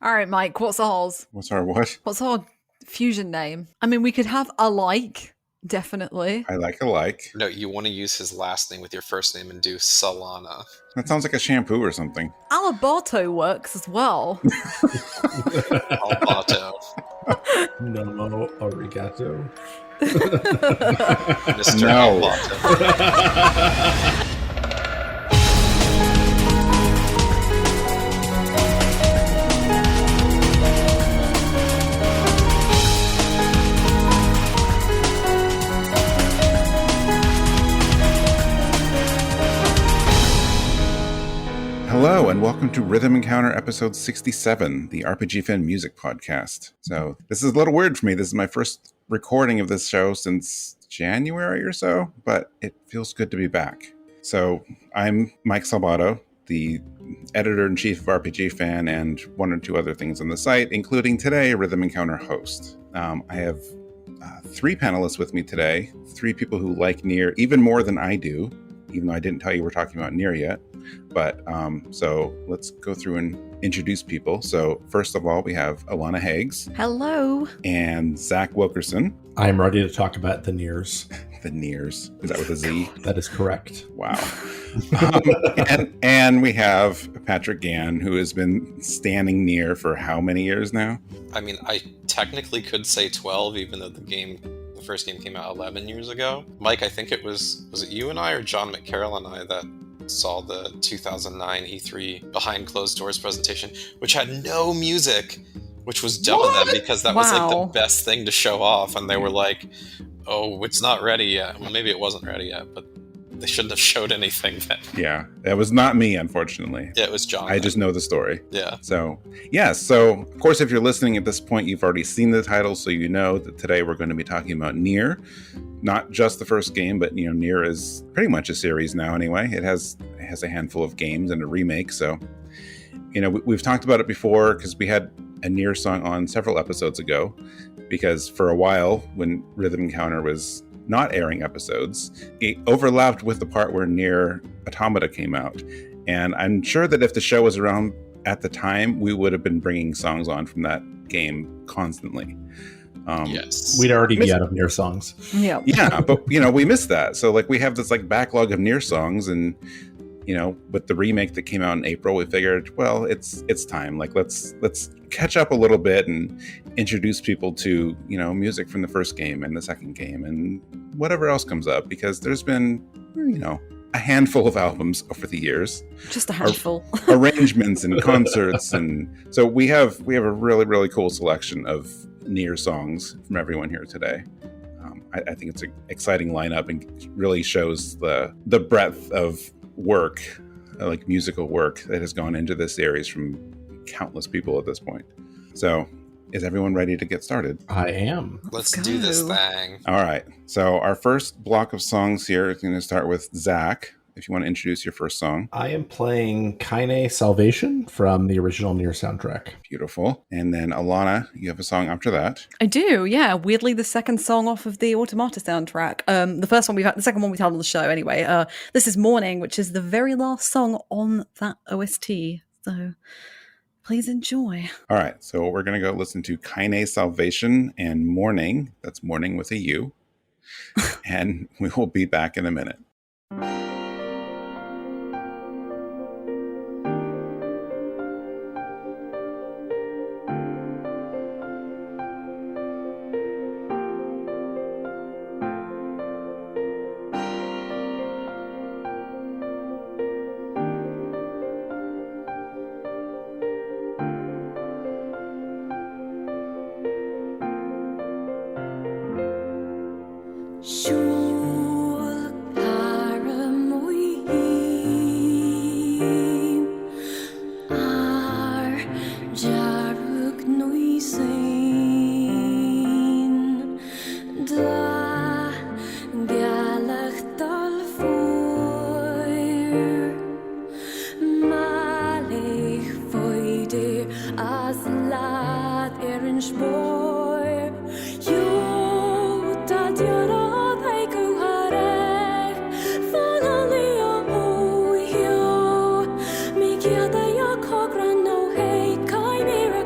All right, Mike, what's ours? What's our what? What's our fusion name? I mean, we could have alike, definitely. I like alike. No, you want to use his last name with your first name and do Salana. That sounds like a shampoo or something. Salbato works as well. Salbato. No, arigato. Mr. No. Salbato. Hello, and welcome to Rhythm Encounter episode 67, the RPGFan music podcast. So this is a little weird for me. This is my first recording of this show since January or so, but it feels good to be back. So I'm Mike Salbato, the editor-in-chief of RPGFan and one or two other things on the site, including today, Rhythm Encounter host. I have three panelists with me today, three people who like NieR even more than I do, even though I didn't tell you we're talking about NieR yet. But so let's go through and introduce people. So first of all, we have Alana Hagues. Hello. And Zach Wilkerson. I'm ready to talk about the NieRs. The NieRs. Is that with a Z? That is correct. Wow. And we have Patrick Gann, who has been standing NieR for how many years now? I mean, I technically could say 12, even though the first game came out 11 years ago. Mike, I think was it you and I or John McCarroll and I that saw the 2009 E3 behind closed doors presentation, which had no music, which was dumb of them because that was like the best thing to show off, and they were like, oh, it's not ready yet. Well, maybe it wasn't ready yet, but they shouldn't have showed anything then. Yeah, that was not me, unfortunately. Yeah, it was John. I just know the story. Yeah. So, so of course, if you're listening at this point, you've already seen the title, so you know that today we're going to be talking about NieR. Not just the first game, but NieR is pretty much a series now anyway. It has a handful of games and a remake, so we've talked about it before because we had a NieR song on several episodes ago, because for a while when Rhythm Encounter was not airing episodes, it overlapped with the part where NieR Automata came out. And I'm sure that if the show was around at the time, we would have been bringing songs on from that game constantly. Yes. We'd already be out of NieR songs. Yeah. Yeah, but we missed that. So we have this backlog of NieR songs, and with the remake that came out in April, we figured, well, it's time. Let's catch up a little bit and introduce people to music from the first game and the second game and whatever else comes up, because there's been a handful of albums over the years. Just a handful. Arrangements and concerts, and so we have a really, really cool selection of NieR songs from everyone here today. I think it's an exciting lineup and really shows the breadth of work, musical work that has gone into this series from countless people at this point. So is everyone ready to get started? I am. Let's do this thing. All right. So our first block of songs here is going to start with Zach. If you want to introduce your first song. I am playing Kainé Salvation from the original NieR soundtrack. Beautiful. And then Alana, you have a song after that. I do, yeah. Weirdly, the second song off of the Automata soundtrack. The second one we've had on the show anyway. This is Mourning, which is the very last song on that OST. So please enjoy. All right. So we're going to go listen to Kainé Salvation and Mourning. That's Mourning with a U. And we will be back in a minute. Kieltä ja kokran no hei kai mira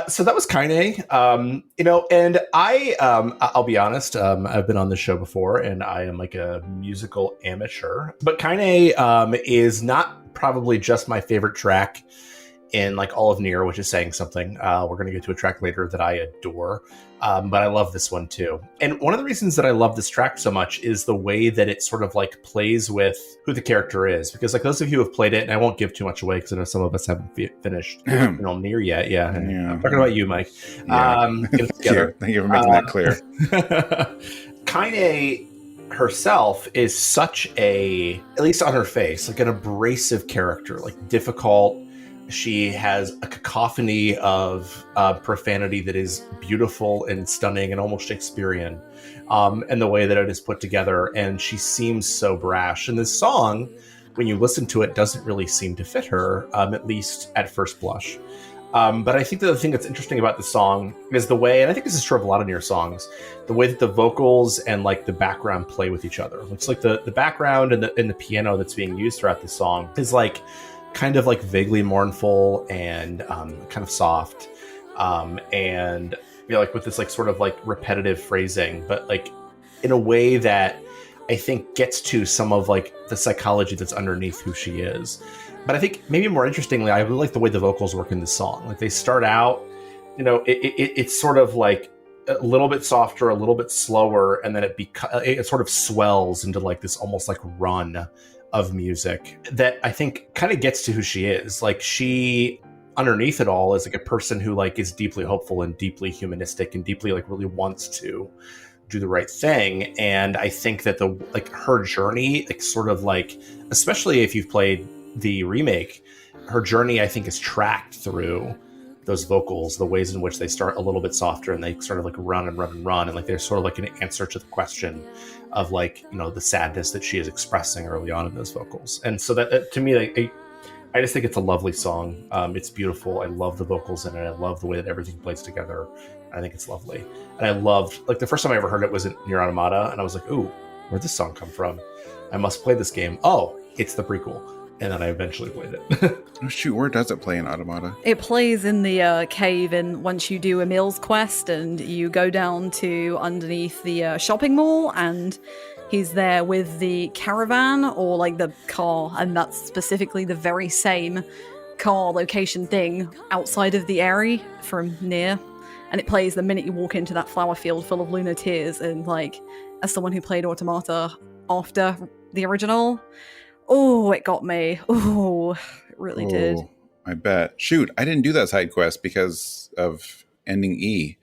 So that was Kainé, and I'll be honest, I've been on this show before, and I am like a musical amateur. But Kainé is not probably just my favorite track in like all of NieR, which is saying something. We're going to get to a track later that I adore, but I love this one too. And one of the reasons that I love this track so much is the way that it sort of like plays with who the character is. Because like those of you who have played it, and I won't give too much away because I know some of us haven't finished NieR yet. Yeah. I'm talking about you, Mike. Yeah. Thank you for making that clear. Kainé herself is such a, at least on her face, like an abrasive character, like difficult. She has a cacophony of profanity that is beautiful and stunning and almost Shakespearean, and the way that it is put together. And she seems so brash. And this song, when you listen to it, doesn't really seem to fit her, at least at first blush. But I think that the thing that's interesting about the song is the way, and I think this is true of a lot of NieR songs, the way that the vocals and like the background play with each other. It's like the background and the piano that's being used throughout the song is like kind of like vaguely mournful and kind of soft, and like with this like sort of like repetitive phrasing, but like in a way that I think gets to some of like the psychology that's underneath who she is. But I think maybe more interestingly, I really like the way the vocals work in this song. Like they start out, it's sort of like a little bit softer, a little bit slower, and then it sort of swells into like this almost like run of music that I think kind of gets to who she is. Like she, underneath it all, is like a person who like is deeply hopeful and deeply humanistic and deeply like really wants to do the right thing. And I think that the like her journey, like sort of like, especially if you've played the remake, her journey I think is tracked through those vocals, the ways in which they start a little bit softer and they sort of like run and run and run, and like they're sort of like an answer to the question of like, the sadness that she is expressing early on in those vocals. And so that to me, like, I just think it's a lovely song. It's beautiful. I love the vocals in it. I love the way that everything plays together. I think it's lovely. And I loved, like, the first time I ever heard it was in NieR Automata, and I was like, ooh, where'd this song come from? I must play this game. Oh, it's the prequel. And then I eventually played it. Oh shoot, where does it play in Automata? It plays in the cave once you do Emil's quest and you go down to underneath the shopping mall, and he's there with the caravan or like the car, and that's specifically the very same car location thing outside of the area from NieR. And it plays the minute you walk into that flower field full of lunar tears. And like, as someone who played Automata after the original, oh, it got me. Oh, it really did. I bet. Shoot, I didn't do that side quest because of ending E.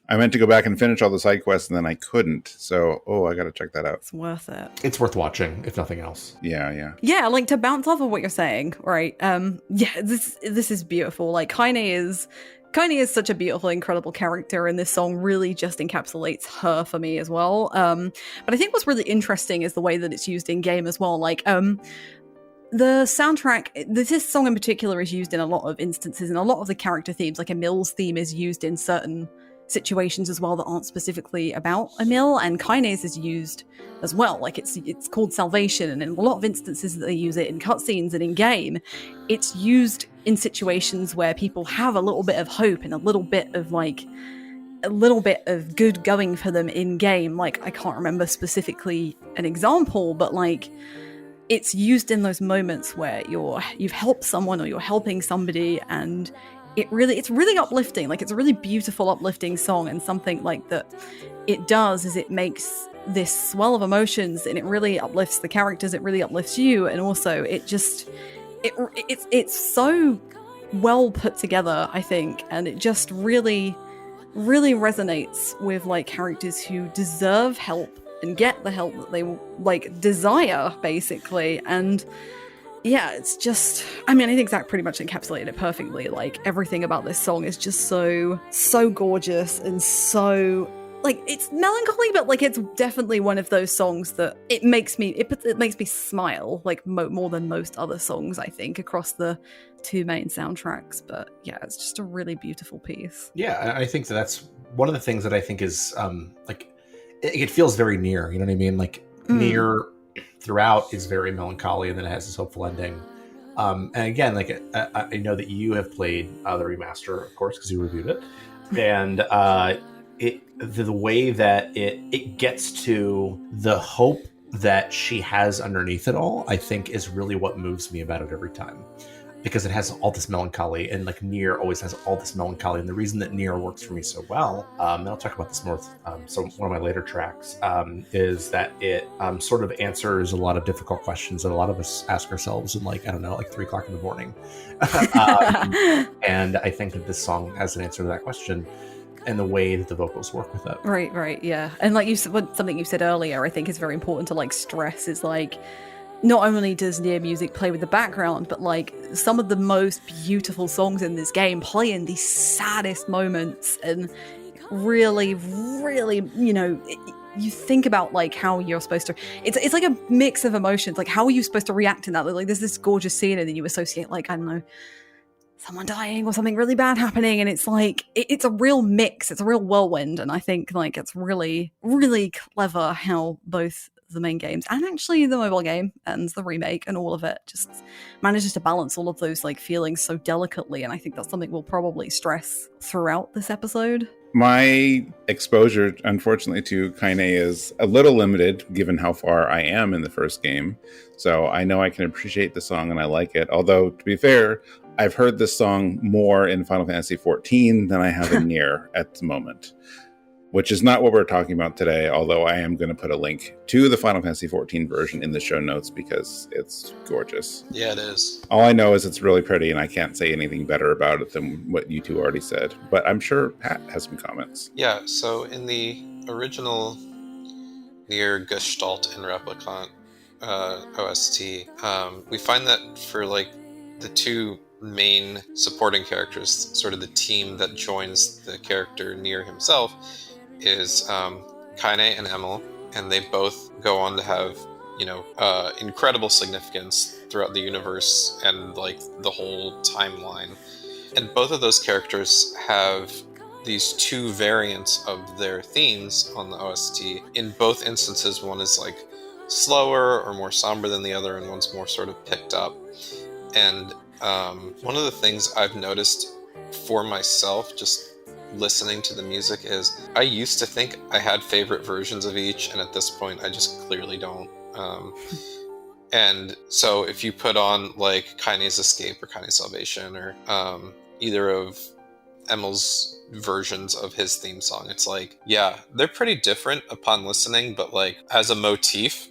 I meant to go back and finish all the side quests, and then I couldn't. So, I got to check that out. It's worth it. It's worth watching, if nothing else. Yeah. Yeah, like to bounce off of what you're saying, right? This is beautiful. Like Kainé is such a beautiful, incredible character, and this song really just encapsulates her for me as well. But I think what's really interesting is the way that it's used in game as well. Like, the soundtrack, this song in particular is used in a lot of instances, and a lot of the character themes, like Emil's theme is used in certain situations as well that aren't specifically about Emil, and Kainé's is used as well. Like it's called Salvation, and in a lot of instances that they use it in cutscenes and in game, it's used in situations where people have a little bit of hope and a little bit of good going for them in game. Like, I can't remember specifically an example, but like it's used in those moments where you've helped someone or you're helping somebody, and it's really uplifting. Like, it's a really beautiful, uplifting song, and something like that it does is it makes this swell of emotions, and it really uplifts the characters, it really uplifts you, and also it's so well put together, I think, and it just really, really resonates with like characters who deserve help and get the help that they like desire, basically. And yeah, it's just, I mean, I think Zach pretty much encapsulated it perfectly. Like, everything about this song is just so gorgeous, and so, like, it's melancholy, but like it's definitely one of those songs that it makes me smile, like more than most other songs, I think, across the two main soundtracks. But yeah, it's just a really beautiful piece. Yeah, I think that's one of the things that I think is like it feels very NieR, you know what I mean? Like NieR throughout is very melancholy, and then it has this hopeful ending. And again, like I know that you have played the remaster, of course, because you reviewed it, and the way that it gets to the hope that she has underneath it all, I think is really what moves me about it every time. Because it has all this melancholy, and like NieR always has all this melancholy. And the reason that NieR works for me so well, and I'll talk about this more with one of my later tracks, is that it sort of answers a lot of difficult questions that a lot of us ask ourselves in, like, I don't know, like 3 o'clock in the morning. And I think that this song has an answer to that question, and the way that the vocals work with it. Right, yeah. And like you said, something you said earlier, I think is very important to like stress is like, not only does NieR music play with the background, but like some of the most beautiful songs in this game play in the saddest moments, and really, really, you think about like how you're supposed to. It's like a mix of emotions. Like, how are you supposed to react in that? Like, there's this gorgeous scene, and then you associate like, I don't know, someone dying or something really bad happening, and it's like it's a real mix. It's a real whirlwind, and I think like it's really, really clever how both the main games and actually the mobile game and the remake and all of it just manages to balance all of those like feelings so delicately, and I think that's something we'll probably stress throughout this episode. My exposure, unfortunately, to Kainé is a little limited given how far I am in the first game, so I know I can appreciate the song and I like it, although to be fair, I've heard this song more in Final Fantasy XIV than I have in NieR at the moment. Which is not what we're talking about today, although I am going to put a link to the Final Fantasy XIV version in the show notes because it's gorgeous. Yeah, it is. All I know is it's really pretty, and I can't say anything better about it than what you two already said. But I'm sure Pat has some comments. Yeah, so in the original NieR Gestalt and Replicant OST, we find that for like the 2 main supporting characters, sort of the team that joins the character NieR himself, is Kainé and Emil, and they both go on to have, incredible significance throughout the universe and like the whole timeline. And both of those characters have these 2 variants of their themes on the OST. In both instances, one is like slower or more somber than the other, and one's more sort of picked up. And one of the things I've noticed for myself, just listening to the music, is I used to think I had favorite versions of each, and at this point I just clearly don't. And so if you put on like Kainé's Escape or Kainé's Salvation or either of Emil's versions of his theme song, it's like, yeah, they're pretty different upon listening, but like as a motif,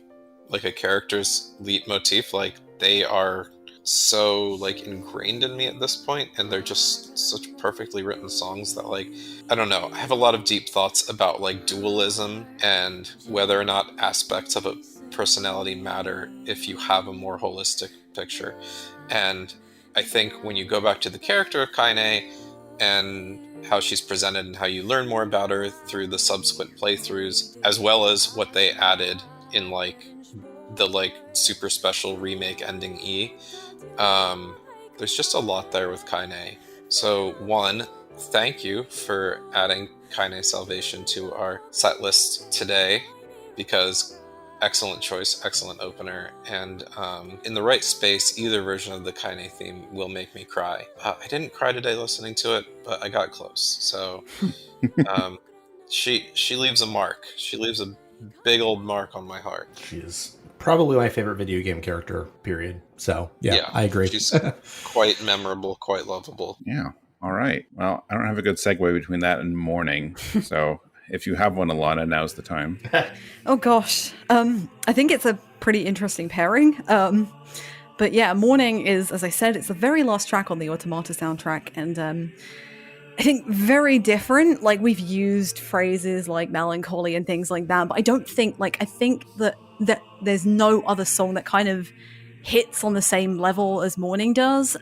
like a character's lead motif, like they are so like ingrained in me at this point, and they're just such perfectly written songs that, like, I don't know, I have a lot of deep thoughts about like dualism and whether or not aspects of a personality matter if you have a more holistic picture. And I think when you go back to the character of Kainé and how she's presented and how you learn more about her through the subsequent playthroughs, as well as what they added in like the like super special remake ending E, there's just a lot there with Kainé. So one, thank you for adding Kainé Salvation to our set list today, because excellent choice, excellent opener, and in the right space, either version of the Kainé theme will make me cry. I didn't cry today listening to it, but I got close. So she leaves a mark. She leaves a big old mark on my heart. She is probably my favorite video game character, period. So yeah, I agree. She's quite memorable, quite lovable. Yeah. All right. Well, I don't have a good segue between that and Mourning. So if you have one, Alana, now's the time. Oh gosh. I think it's a pretty interesting pairing. But yeah, Mourning is, as I said, it's the very last track on the Automata soundtrack, and I think very different. Like, we've used phrases like melancholy and things like that, but I don't think, like, I think that there's no other song that kind of hits on the same level as Mourning does.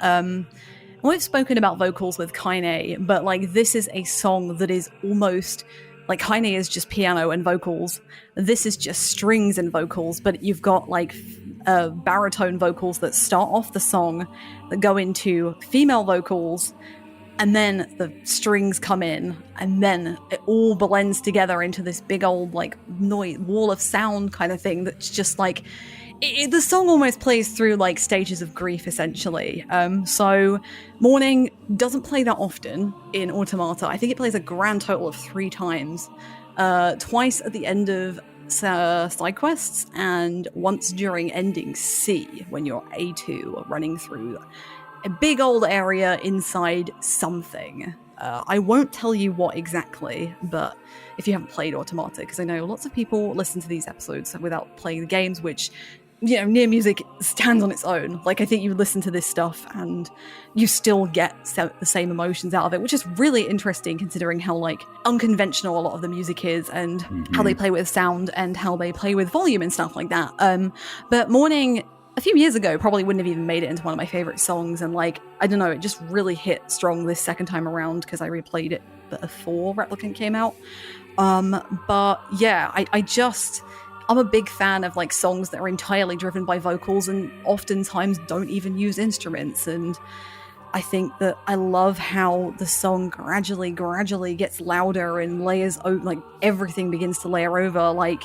We've spoken about vocals with Kainé, but like, this is a song that is almost like, Kainé is just piano and vocals. This is just strings and vocals, but you've got like baritone vocals that start off the song that go into female vocals, and then the strings come in, and then it all blends together into this big old like noise wall of sound kind of thing that's just like, The song almost plays through like stages of grief, essentially. So Mourning doesn't play that often in Automata. I think it plays a grand total of 3 times. Twice at the end of side quests, and once during ending C, when you're A2 running through a big old area inside something. I won't tell you what exactly, but if you haven't played Automata, because I know lots of people listen to these episodes without playing the games, which, you know, NieR music stands on its own. Like, I think you listen to this stuff and you still get the same emotions out of it, which is really interesting considering how, like, unconventional a lot of the music is, and how they play with sound and how they play with volume and stuff like that. But Mourning, a few years ago, probably wouldn't have even made it into one of my favorite songs, and, like, I don't know, it just really hit strong this second time around because I replayed it before Replicant came out. But yeah, I'm a big fan of like songs that are entirely driven by vocals and oftentimes don't even use instruments. And I think that I love how the song gradually gets louder and layers, like everything begins to layer over. Like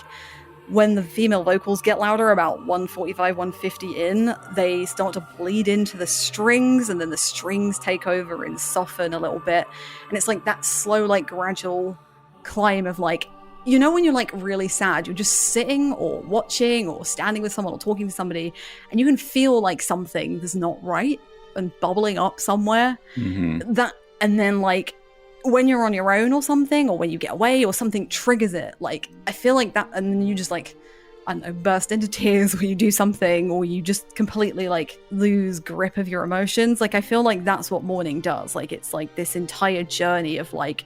when the female vocals get louder, about 145, 150 in, they start to bleed into the strings, and then the strings take over and soften a little bit. And it's like that slow, like gradual climb of like, you know, when you're like really sad, you're just sitting or watching or standing with someone or talking to somebody, and you can feel like something is not right and bubbling up somewhere. That, and then like when you're on your own or something, or when you get away or something triggers it, like I feel like that, and then you just like, I don't know, burst into tears or you do something, or you just completely like lose grip of your emotions. Like I feel like that's what Mourning does. Like it's like this entire journey of like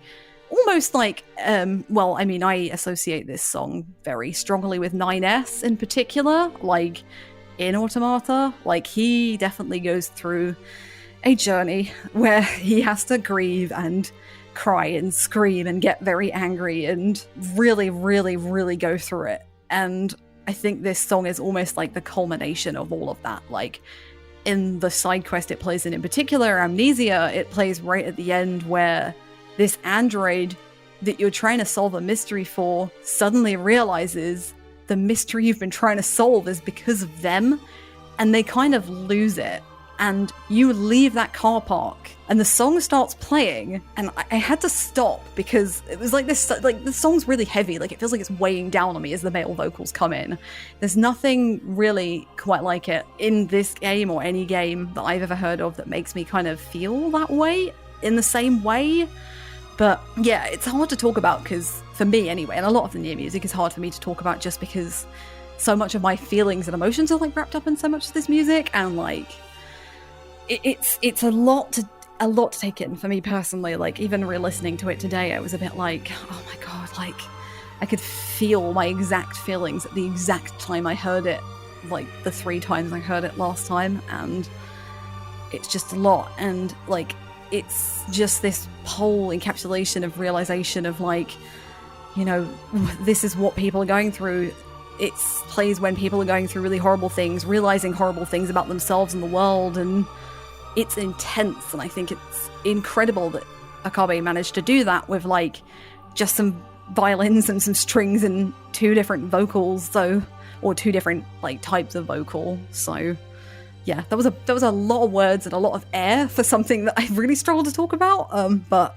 almost like, well, I mean, I associate this song very strongly with 9S in particular, like in Automata. Like he definitely goes through a journey where he has to grieve and cry and scream and get very angry and really go through it. And I think this song is almost like the culmination of all of that. Like in the side quest it plays in particular, Amnesia, it plays right at the end where this android that you're trying to solve a mystery for suddenly realizes the mystery you've been trying to solve is because of them, and they kind of lose it. And you leave that car park and the song starts playing, and I had to stop because it was like this, like the song's really heavy, like it feels like it's weighing down on me as the male vocals come in. There's nothing really quite like it in this game or any game that I've ever heard of that makes me kind of feel that way in the same way. But yeah, it's hard to talk about because, for me anyway, and a lot of the NieR music is hard for me to talk about just because so much of my feelings and emotions are like wrapped up in so much of this music, and like it's a lot to take in for me personally. Like even re-listening to it today, I was a bit like, oh my god, like I could feel my exact feelings at the exact time I heard it, like the 3 times I heard it last time, and it's just a lot. And like it's just this whole encapsulation of realization of like, you know, this is what people are going through. It plays when people are going through really horrible things, realizing horrible things about themselves and the world, and it's intense. And I think it's incredible that Okabe managed to do that with like just some violins and some strings and 2 different vocals, or 2 different like types of vocal. So yeah, that was a lot of words and a lot of air for something that I really struggled to talk about. But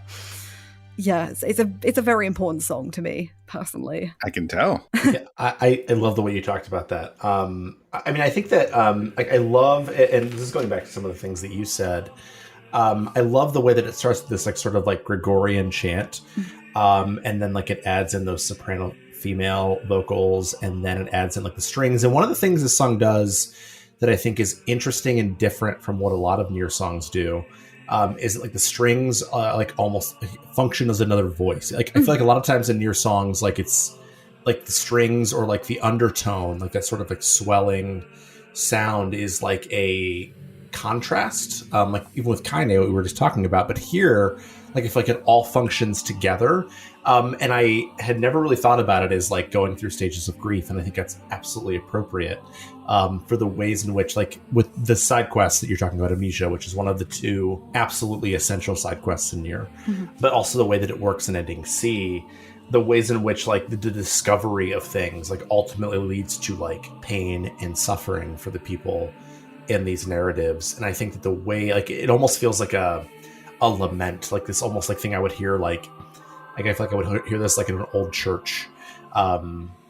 yeah, it's a very important song to me personally. I can tell. Yeah, I love the way you talked about that. I mean, I think that I love, and this is going back to some of the things that you said. I love the way that it starts with this like sort of like Gregorian chant, and then like it adds in those soprano female vocals, and then it adds in like the strings. And one of the things this song does that I think is interesting and different from what a lot of NieR songs do, is that like the strings like almost function as another voice. Like I feel like a lot of times in NieR songs, like it's like the strings or like the undertone, like that sort of like swelling sound is like a contrast, like even with Kainé, what we were just talking about. But here, like I feel like it all functions together. And I had never really thought about it as like going through stages of grief, and I think that's absolutely appropriate for the ways in which, like with the side quests that you're talking about, Amnesia, which is one of the 2 absolutely essential side quests in NieR, but also the way that it works in ending C. the ways in which like the discovery of things like ultimately leads to like pain and suffering for the people in these narratives. And I think that the way like it almost feels like a lament, like this almost like thing I would hear like I feel like I would hear this like in an old church,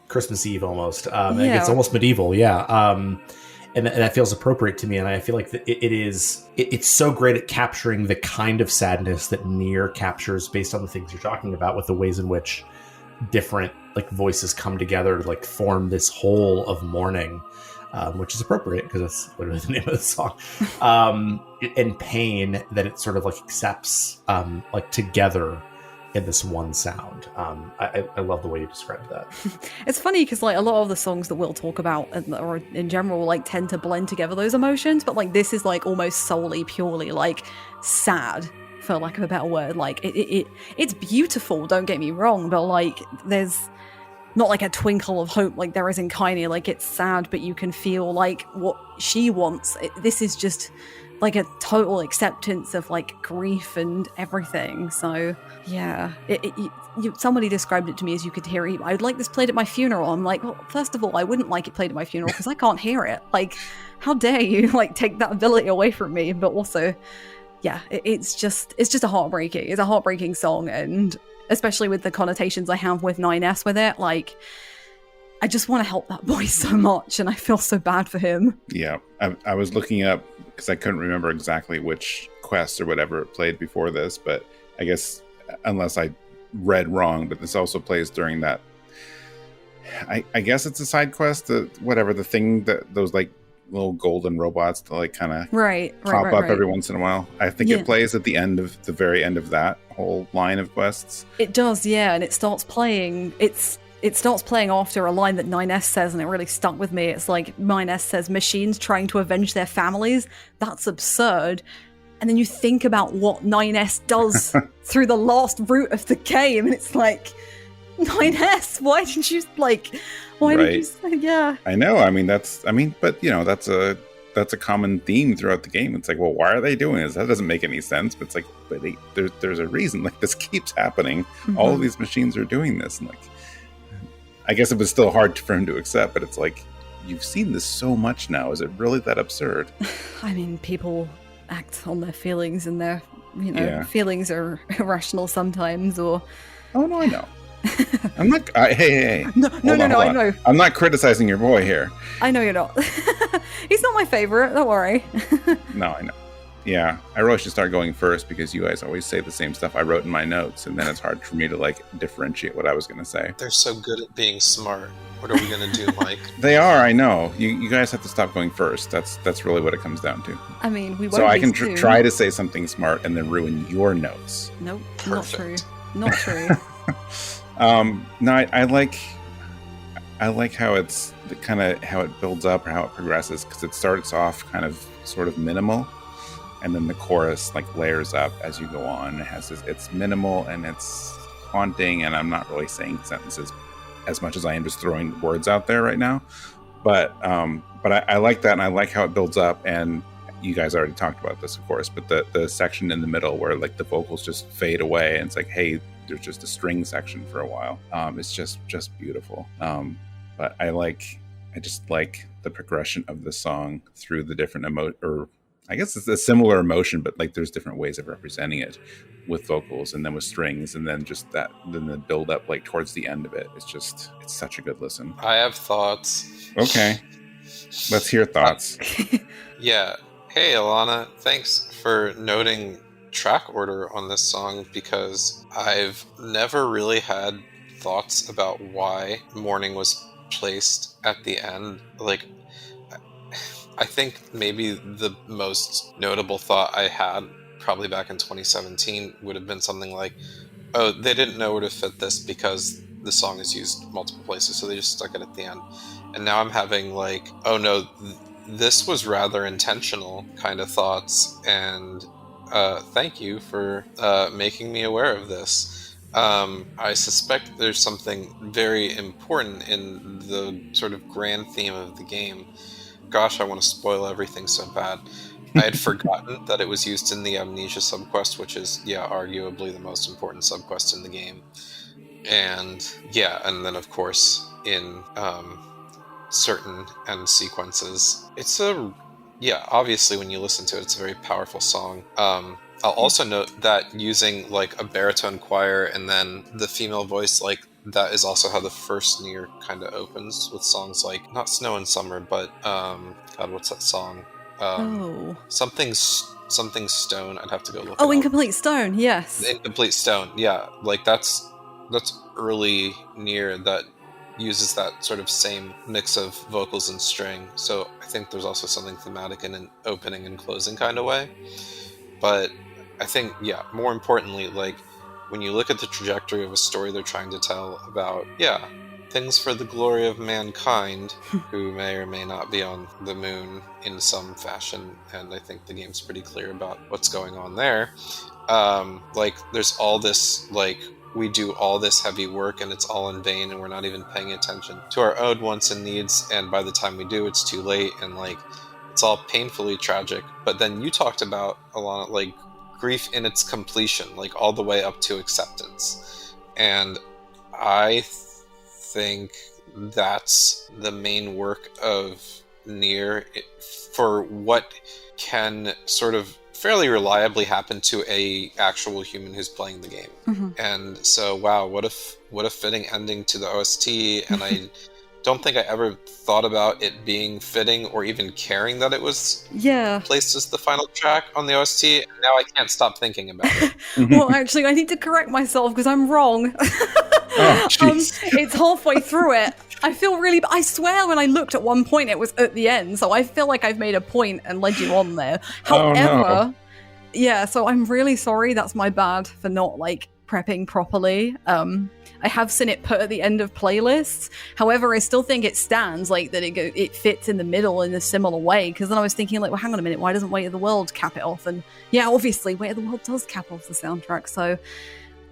Christmas Eve almost. Like it's almost medieval, and that feels appropriate to me. And I feel like it's so great at capturing the kind of sadness that NieR captures based on the things you're talking about, with the ways in which different like voices come together to like form this whole of mourning, which is appropriate because that's literally the name of the song. And pain that it sort of like accepts like together in this one sound. I love the way you described that. It's funny because like a lot of the songs that we'll talk about or in general like tend to blend together those emotions, but like this is like almost solely purely like sad, for lack of a better word. Like it's beautiful, don't get me wrong, but like there's not like a twinkle of hope like there is in Kainé. Like it's sad, but you can feel like what she wants. This is just like a total acceptance of like grief and everything. So yeah, somebody described it to me as you could hear it. I'd like this played at my funeral. I'm like, well, first of all, I wouldn't like it played at my funeral because I can't hear it. Like, how dare you like take that ability away from me? But also, yeah, it's just a heartbreaking song, and especially with the connotations I have with 9S with it, like I just want to help that boy so much, and I feel so bad for him. Yeah, I was looking up because I couldn't remember exactly which quest or whatever it played before this, but I guess unless I read wrong, but this also plays during that. I guess it's a side quest, whatever the thing that those like little golden robots that like kind of pop up every once in a while. I think it plays at the end of the very end of that whole line of quests. It does, yeah, and it starts playing. It starts playing after a line that 9S says, and it really stuck with me. It's like 9S says, "Machines trying to avenge their families." That's absurd. And then you think about what 9S does through the last route of the game, and it's like, 9S, why didn't you did you say, yeah. I know. But you know, that's a common theme throughout the game. It's like, well, why are they doing this? That doesn't make any sense. But it's like, there's a reason. Like, this keeps happening. Mm-hmm. All of these machines are doing this, and like, I guess it was still hard for him to accept, but it's like, you've seen this so much now. Is it really that absurd? I mean, people act on their feelings, and their, feelings are irrational sometimes, or... Oh, no, I know. I'm not... Hey. No, I know. I'm not criticizing your boy here. I know you're not. He's not my favorite, don't worry. No, I know. Yeah, I really should start going first because you guys always say the same stuff I wrote in my notes, and then it's hard for me to like differentiate what I was going to say. They're so good at being smart. What are we going to do, Mike? They are, I know. You guys have to stop going first. That's really what it comes down to. I mean, we won't. So I can try to say something smart and then ruin your notes. Nope, Perfect. Not true. No, I like how it's kind of how it builds up or how it progresses, because it starts off kind of sort of minimal. And then the chorus like layers up as you go on. It has this, it's minimal and it's haunting, and I'm not really saying sentences as much as I am just throwing words out there right now. But I like that, and I like how it builds up. And you guys already talked about this, of course, but the section in the middle where like the vocals just fade away, and it's like, hey, there's just a string section for a while. It's just beautiful. But I just like the progression of the song through the different I guess it's a similar emotion, but like there's different ways of representing it with vocals and then with strings, and then just then the build up like towards the end of it. It's such a good listen. I have thoughts. Okay. Let's hear thoughts. Yeah. Hey, Alana, thanks for noting track order on this song, because I've never really had thoughts about why Mourning was placed at the end. Like, I think maybe the most notable thought I had probably back in 2017 would have been something like, oh, they didn't know where to fit this because the song is used multiple places, so they just stuck it at the end. And now I'm having like, oh no, this was rather intentional kind of thoughts, and thank you for making me aware of this. I suspect there's something very important in the sort of grand theme of the game. Gosh, I want to spoil everything so bad. I had forgotten that it was used in the Amnesia subquest, which is, arguably the most important subquest in the game. And yeah, and then of course in certain end sequences, it's obviously when you listen to it, it's a very powerful song. I'll also note that using like a baritone choir and then the female voice, like that is also how the first NieR kind of opens, with songs like not Snow and Summer, but God, what's that song? Something Stone. I'd have to go look. Oh, Incomplete Stone. Yes. Incomplete Stone. Yeah, like that's early NieR that uses that sort of same mix of vocals and string. So I think there's also something thematic in an opening and closing kind of way. But I think, more importantly, like when you look at the trajectory of a story they're trying to tell about, things for the glory of mankind, who may or may not be on the moon in some fashion, and I think the game's pretty clear about what's going on there. Like there's all this, like, we do all this heavy work and it's all in vain, and we're not even paying attention to our own wants and needs, and by the time we do, it's too late, and like it's all painfully tragic. But then you talked about, Alana, like grief in its completion, like all the way up to acceptance. And I think that's the main work of NieR for what can sort of fairly reliably happen to a actual human who's playing the game. Mm-hmm. And so, wow, what a fitting ending to the OST. And I don't think I ever thought about it being fitting or even caring that it was placed as the final track on the OST. And now I can't stop thinking about it. Well, actually, I need to correct myself because I'm wrong. It's halfway through it. I swear when I looked at one point it was at the end, so I feel like I've made a point and led you on there. However, so I'm really sorry. That's my bad for not like prepping properly. I have seen it put at the end of playlists. However, I still think it stands, like that it fits in the middle in a similar way. Because then I was thinking, like, well, hang on a minute, why doesn't Weight of the World cap it off? And yeah, obviously, Weight of the World does cap off the soundtrack. So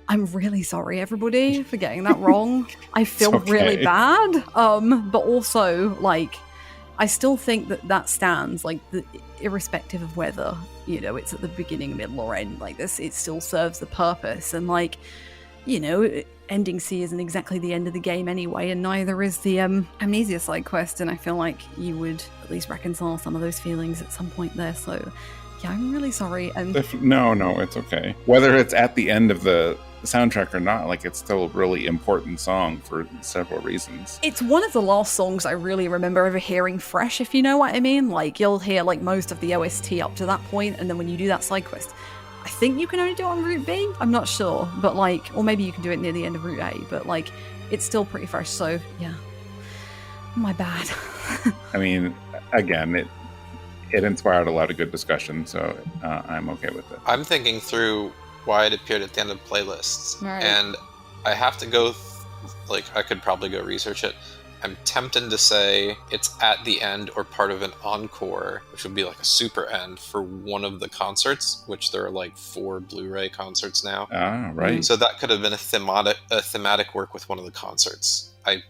I'm really sorry, everybody, for getting that wrong. I feel really bad. But also, like, I still think that stands, like, irrespective of whether, you know, it's at the beginning, middle, or end, like this, it still serves the purpose. And, like, you know, ending C isn't exactly the end of the game anyway, and neither is the Amnesia side quest, and I feel like you would at least reconcile some of those feelings at some point there. So, yeah, I'm really sorry. And no, it's okay. Whether it's at the end of the soundtrack or not, like, it's still a really important song for several reasons. It's one of the last songs I really remember ever hearing fresh, if you know what I mean. Like, you'll hear like most of the OST up to that point, and then when you do that side quest, I think you can only do it on Route B. I'm not sure, but like, or maybe you can do it near the end of Route A, but like, it's still pretty fresh. So yeah, my bad. I mean, again, it inspired a lot of good discussion, so I'm okay with it. I'm thinking through why it appeared at the end of playlists, right. And I have to go, like, I could probably go research it. I'm tempted to say it's at the end or part of an encore, which would be like a super end for one of the concerts, which there are like 4 Blu-ray concerts now. Ah, right. So that could have been a thematic work with one of the concerts. I'd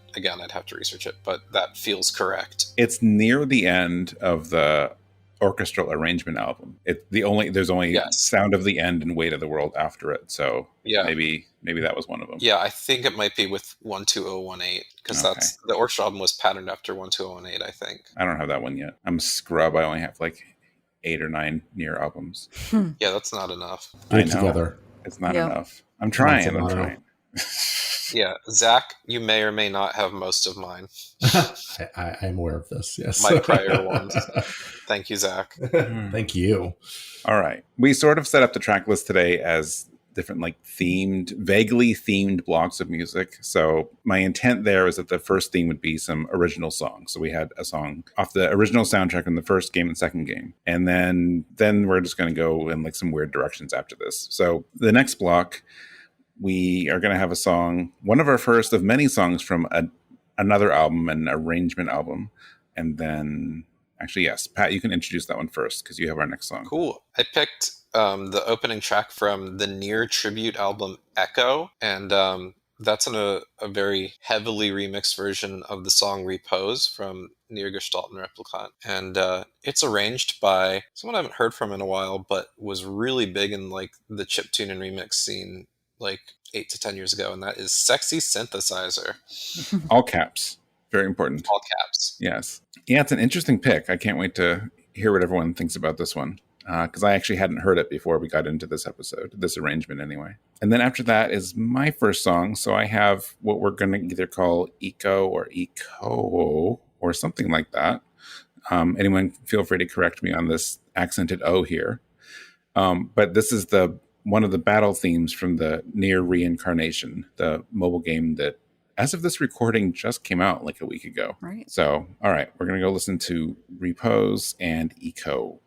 have to research it, but that feels correct. It's near the end of the orchestral arrangement album. There's only Sound of the End and Weight of the World after it. So maybe that was one of them. Yeah, I think it might be with 12018, because that's the orchestral album was patterned after 12018, I think. I don't have that one yet. I'm a scrub. I only have like 8 or 9 NieR albums. Yeah, that's not enough. I know. Together. It's not enough. I'm trying. Yeah, Zach, you may or may not have most of mine. I'm aware of this, yes. My prior ones. Thank you, Zach. Thank you. All right. We sort of set up the track list today as different, like, vaguely themed blocks of music. So my intent there is that the first theme would be some original songs. So we had a song off the original soundtrack in the first game and second game. And then we're just going to go in like some weird directions after this. So the next block, we are going to have a song, one of our first of many songs from another album, an arrangement album. And then, actually, yes, Pat, you can introduce that one first because you have our next song. Cool. I picked the opening track from the NieR Tribute Album, Echo. And that's in a very heavily remixed version of the song Repose from NieR Gestalt and Replicant. And it's arranged by someone I haven't heard from in a while, but was really big in like the chiptune and remix scene like 8 to 10 years ago, and that is SEXY-SYNTHESIZER. All caps. Very important. All caps. Yes. Yeah, it's an interesting pick. I can't wait to hear what everyone thinks about this one. Because I actually hadn't heard it before we got into this episode, this arrangement anyway. And then after that is my first song. So I have what we're going to either call Eco or Eco or something like that. Anyone feel free to correct me on this accented O here. But this is one of the battle themes from the NieR Reincarnation, the mobile game that, as of this recording, just came out like a week ago. Right. So, all right, we're going to go listen to Repose and Eco.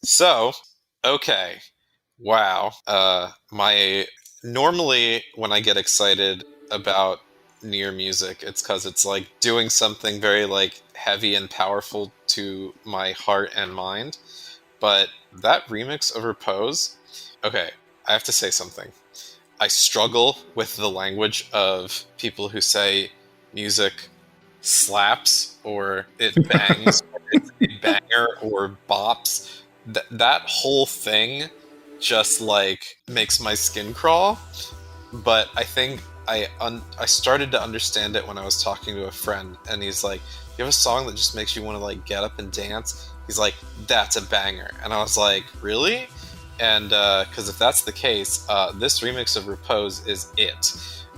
So, okay. Wow. Normally when I get excited about NieR music, it's because it's like doing something very like heavy and powerful to my heart and mind. But that remix of Repose, okay, I have to say something. I struggle with the language of people who say music slaps or it bangs or it's a banger or bops. That whole thing just like makes my skin crawl. But I think I started to understand it when I was talking to a friend, and he's like, "You have a song that just makes you want to like get up and dance?" He's like, "That's a banger," and I was like, "Really?" And because if that's the case, this remix of Repose is it.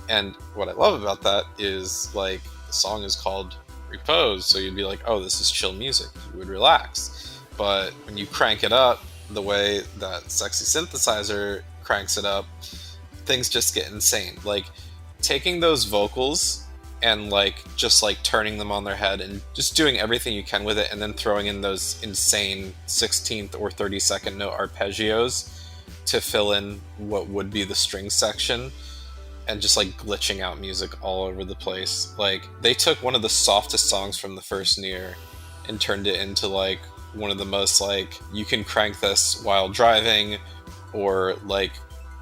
And what I love about that is like the song is called Repose, so you'd be like, "Oh, this is chill music." You would relax. But when you crank it up the way that SEXY-SYNTHESIZER cranks it up, things just get insane. Like taking those vocals and like just like turning them on their head and just doing everything you can with it, and then throwing in those insane 16th or 32nd note arpeggios to fill in what would be the string section, and just like glitching out music all over the place. Like they took one of the softest songs from the first NieR and turned it into like one of the most like, you can crank this while driving or like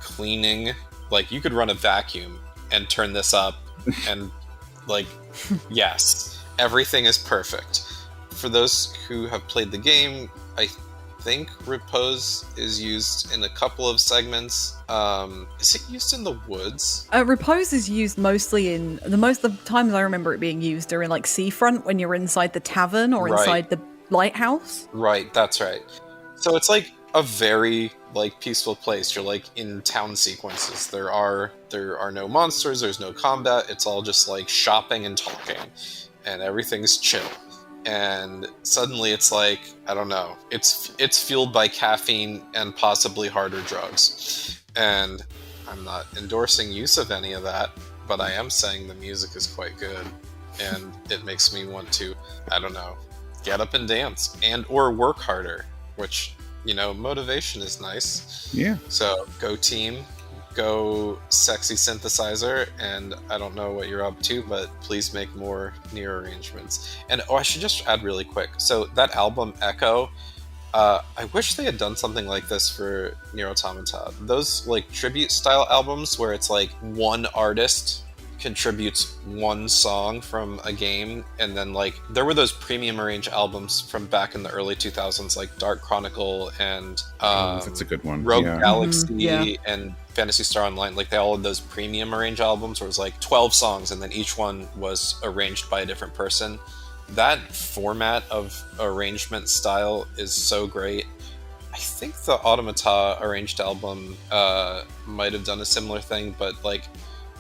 cleaning. Like you could run a vacuum and turn this up and like, yes, everything is perfect. For those who have played the game, I think Repose is used in a couple of segments. Is it used in the woods? Repose is used mostly in the times I remember it being used are in like Seafront, when you're inside the tavern or inside the lighthouse. Right, that's right. So it's like a very like peaceful place. You're like in town sequences. There are no monsters, there's no combat, it's all just like shopping and talking, and everything's chill. And suddenly it's like, I don't know, it's fueled by caffeine and possibly harder drugs. And I'm not endorsing use of any of that, but I am saying the music is quite good, and it makes me want to, I don't know, get up and dance and or work harder, which, you know, motivation is nice. Yeah. So go team, go SEXY-SYNTHESIZER, and I don't know what you're up to, but please make more NieR arrangements. And I should just add really quick. So that album Echo, I wish they had done something like this for NieR Automata. Those like tribute style albums where it's like one artist contributes one song from a game, and then like there were those premium arrange albums from back in the early 2000s like Dark Chronicle and that's a good one. Rogue Yeah. Galaxy and Phantasy Star Online. Like they all had those premium arrange albums where it was like 12 songs and then each one was arranged by a different person. That format of arrangement style is so great. I think the Automata arranged album might have done a similar thing, but like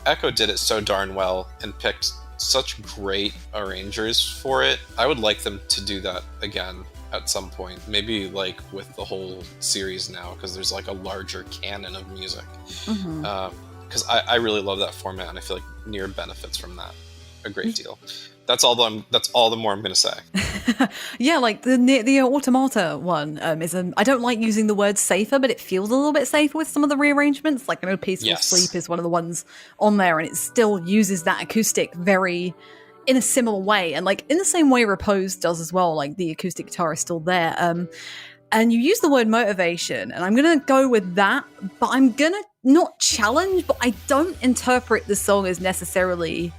Echo did it so darn well and picked such great arrangers for it. I would like them to do that again at some point. Maybe like with the whole series now, because there's like a larger canon of music. Because I really love that format, and I feel like NieR benefits from that a great deal. That's all the more I'm going to say. Yeah, like the Automata one is I don't like using the word safer, but it feels a little bit safer with some of the rearrangements. Like I know Peaceful Sleep is one of the ones on there, and it still uses that acoustic very in a similar way, and like in the same way Repose does as well. Like the acoustic guitar is still there. And you use the word motivation, and I'm gonna go with that, but I'm gonna not challenge, but I don't interpret the song as necessarily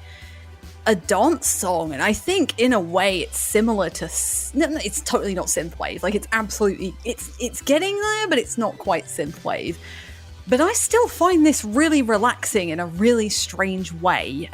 a dance song. And I think in a way it's similar to it's totally not synthwave. Like it's absolutely it's getting there, but it's not quite synthwave. But I still find this really relaxing in a really strange way.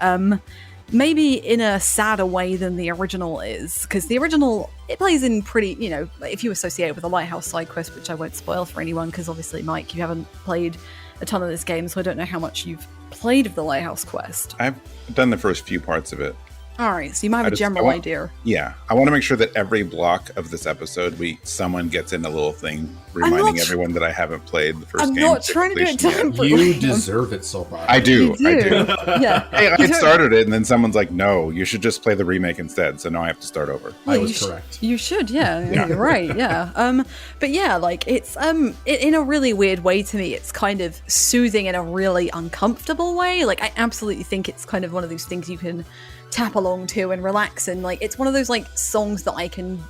Maybe in a sadder way than the original is, because the original, it plays in pretty, you know, if you associate it with the Lighthouse side quest, which I won't spoil for anyone, because obviously, Mike, you haven't played a ton of this game, so I don't know how much you've played of the Lighthouse quest. I've done the first few parts of it. All right, so you might have a general idea. Yeah, I want to make sure that every block of this episode, someone gets in a little thing reminding everyone that I haven't played the first game. I'm not trying to do it deliberately. You deserve it, Salbato. I do. Yeah. Hey, I started it, and then somene's like, "No, you should just play the remake instead." So now I have to start over. Yeah, I was correct. You should, yeah. You're right, yeah. But yeah, like it's in a really weird way to me. It's kind of soothing in a really uncomfortable way. Like I absolutely think it's kind of one of those things you can tap along to and relax, and like it's one of those like songs that I can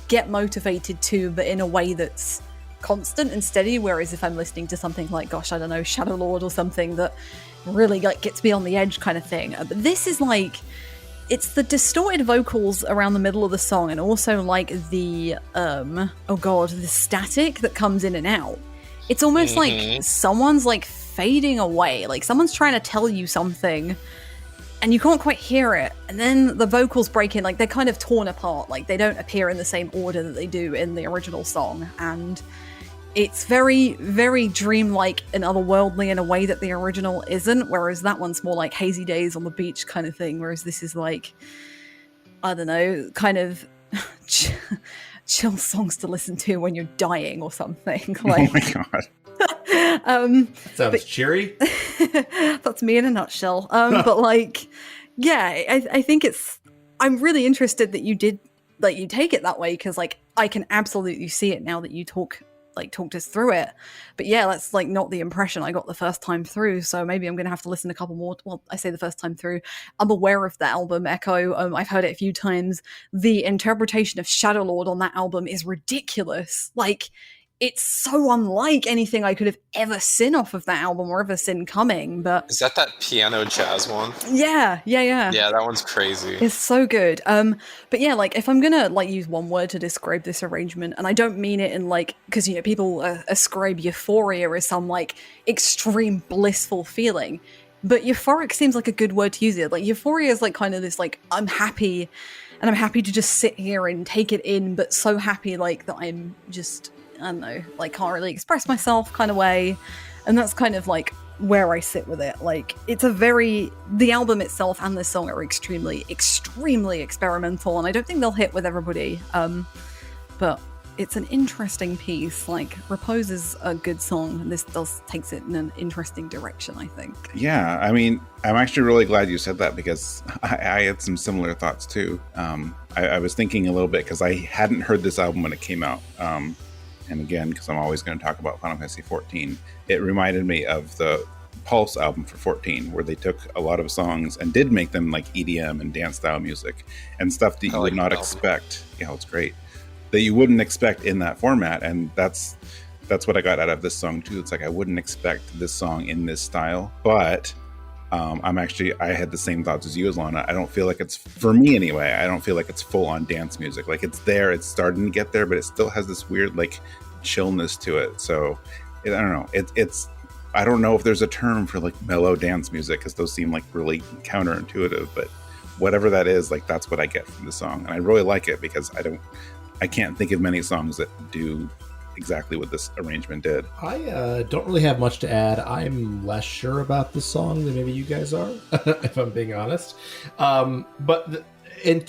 get motivated to, but in a way that's constant and steady. Whereas if I'm listening to something like, gosh, I don't know, Shadow Lord or something that really like gets me on the edge kind of thing. But this is like, it's the distorted vocals around the middle of the song, and also like the the static that comes in and out. It's almost like someone's like fading away, like someone's trying to tell you something and you can't quite hear it, and then the vocals break in, like they're kind of torn apart, like they don't appear in the same order that they do in the original song, and it's very, very dreamlike and otherworldly in a way that the original isn't, whereas that one's more like hazy days on the beach kind of thing, whereas this is like, I don't know, kind of chill songs to listen to when you're dying or something. Like, oh my god. Sounds cheery. That's me in a nutshell. But like, yeah, I think I'm really interested that you did, like, you take it that way, because like I can absolutely see it now that you talked us through it. But yeah, that's like not the impression I got the first time through, so maybe I'm gonna have to listen a couple more. Well, I say the first time through, I'm aware of the album Echo. I've heard it a few times. The interpretation of Shadow Lord on that album is ridiculous. Like, it's so unlike anything I could have ever seen off of that album or ever seen coming. But is that piano jazz one? Yeah. Yeah, that one's crazy. It's so good. But yeah, like if I'm gonna like use one word to describe this arrangement, and I don't mean it in like, because you know people ascribe euphoria as some like extreme blissful feeling, but euphoric seems like a good word to use it. Like euphoria is like kind of this like I'm happy, and I'm happy to just sit here and take it in, but so happy like that I'm just, I don't know, like can't really express myself kind of way. And that's kind of like where I sit with it. Like it's the album itself and this song are extremely, extremely experimental, and I don't think they'll hit with everybody. But it's an interesting piece. Like Repose is a good song, and this takes it in an interesting direction, I think. Yeah, I mean, I'm actually really glad you said that, because I had some similar thoughts too. I was thinking a little bit, because I hadn't heard this album when it came out. And again, because I'm always going to talk about Final Fantasy XIV, it reminded me of the Pulse album for 14, where they took a lot of songs and did make them like EDM and dance style music and stuff that you would not expect. Yeah, it's great. That you wouldn't expect in that format. And that's what I got out of this song too. It's like, I wouldn't expect this song in this style, but I had the same thoughts as you, Alana. I don't feel like it's, for me anyway, I don't feel like it's full on dance music. Like it's there, it's starting to get there, but it still has this weird like chillness to it. So I don't know. It's I don't know if there's a term for like mellow dance music, because those seem like really counterintuitive, but whatever that is, like that's what I get from the song. And I really like it, because I can't think of many songs that do exactly what this arrangement did. I don't really have much to add. I'm less sure about this song than maybe you guys are, if I'm being honest. And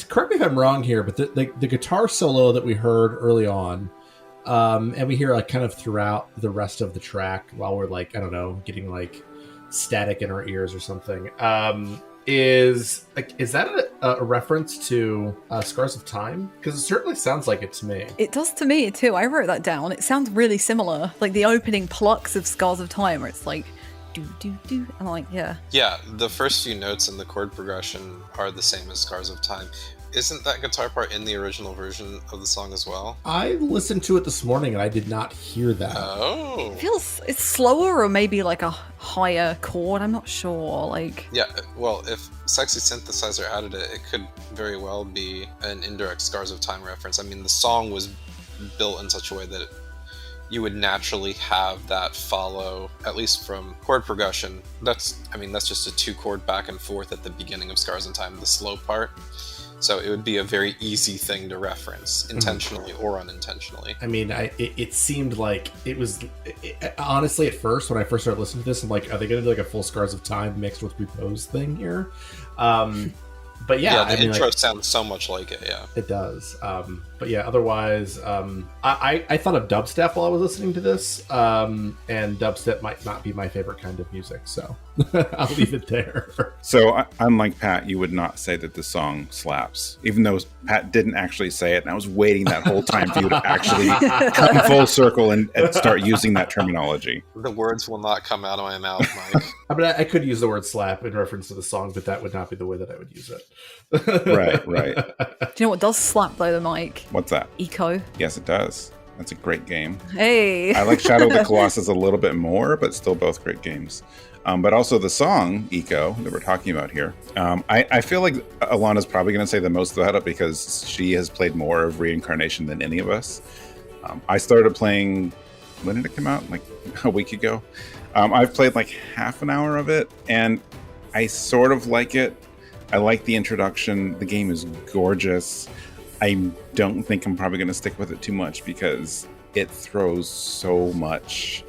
correct me if I'm wrong here, but the guitar solo that we heard early on, and we hear like kind of throughout the rest of the track while we're like, I don't know, getting like static in our ears or something, is that a reference to Scars of Time? Because it certainly sounds like it to me. It does to me too. I wrote that down. It sounds really similar, like the opening plucks of Scars of Time, where it's like do do do. I'm like, yeah. The first few notes in the chord progression are the same as Scars of Time. Isn't that guitar part in the original version of the song as well? I listened to it this morning and I did not hear that. Oh. It's slower, or maybe like a higher chord. I'm not sure. Like. Yeah, well, if SEXY-SYNTHESIZER added it, it could very well be an indirect Scars of Time reference. I mean, the song was built in such a way that you would naturally have that follow, at least from chord progression. That's just a 2-chord back and forth at the beginning of Scars of Time, the slow part. So it would be a very easy thing to reference, intentionally or unintentionally. I mean, it seemed like it was... honestly, at first, when I first started listening to this, I'm like, are they going to do like a full Scars of Time mixed with Repose thing here? But yeah, the intro sounds so much like it. Yeah, it does. But yeah, otherwise, I thought of dubstep while I was listening to this, and dubstep might not be my favorite kind of music, so I'll leave it there. So, unlike Pat, you would not say that the song slaps, even though Pat didn't actually say it, and I was waiting that whole time for you to actually come full circle and start using that terminology. The words will not come out of my mouth, Mike. I mean, I could use the word slap in reference to the song, but that would not be the way that I would use it. Right. Do you know what does slap though, the mic? What's that? Eco. Yes, it does. That's a great game. Hey. I like Shadow of the Colossus a little bit more, but still both great games. But also the song Eco that we're talking about here. I feel like Alana's probably going to say the most about it because she has played more of Reincarnation than any of us. I started playing, when did it come out? Like a week ago. I've played like half an hour of it, and I sort of like it. I like the introduction. The game is gorgeous. I don't think I'm probably going to stick with it too much because it throws so much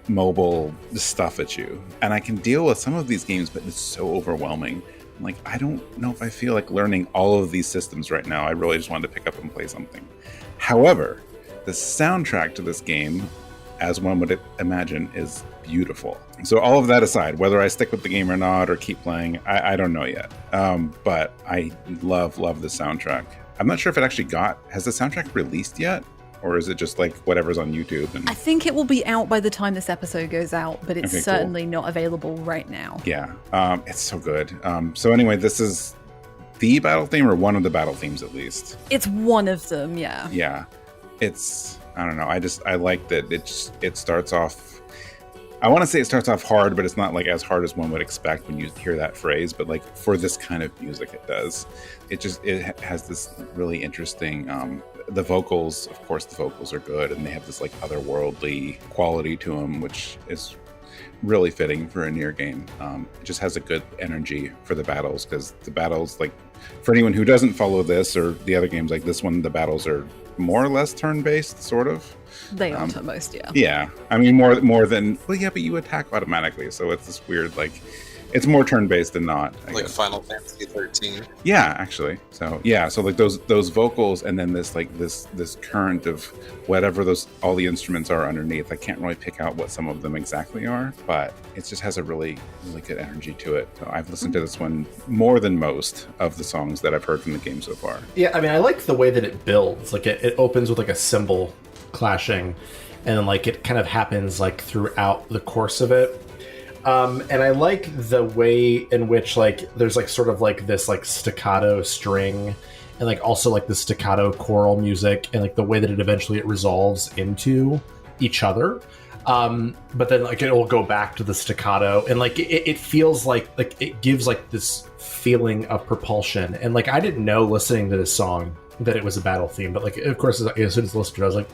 mobile stuff at you. And I can deal with some of these games, but it's so overwhelming. I'm like, I don't know if I feel like learning all of these systems right now. I really just wanted to pick up and play something. However, the soundtrack to this game, as one would imagine, is beautiful. So all of that aside, whether I stick with the game or not, or keep playing, I don't know yet. But I love the soundtrack. I'm not sure if it actually has the soundtrack released yet? Or is it just like whatever's on YouTube? And... I think it will be out by the time this episode goes out, but it's certainly cool. Not available right now. Yeah, it's so good. So anyway, this is the battle theme, or one of the battle themes at least? It's one of them, yeah. Yeah, it's, I don't know, I like that it starts off, I want to say it starts off hard, but it's not like as hard as one would expect when you hear that phrase, but like for this kind of music it does. It has this really interesting, the vocals, of course the vocals are good, and they have this like otherworldly quality to them, which is really fitting for a NieR game. It just has a good energy for the battles, because the battles, like for anyone who doesn't follow this or the other games like this one, the battles are more or less turn-based, sort of. They are to most, yeah. Yeah, I mean more than, well, yeah, but you attack automatically, so it's this weird, like, it's more turn-based than not, I like guess. Final Fantasy 13. Yeah, actually. So yeah, so like those vocals, and then this like this current of whatever all the instruments are underneath. I can't really pick out what some of them exactly are, but it just has a really good energy to it. So I've listened to this one more than most of the songs that I've heard from the game so far. Yeah, I mean, I like the way that it builds. Like it opens with like a cymbal clashing, and then like it kind of happens like throughout the course of it. And I like the way in which like there's like sort of like this like staccato string, and like also like the staccato choral music, and like the way that it eventually resolves into each other. But then like it'll go back to the staccato, and like it feels like it gives like this feeling of propulsion. And like I didn't know listening to this song that it was a battle theme, but like of course as soon as I listened to it, I was like,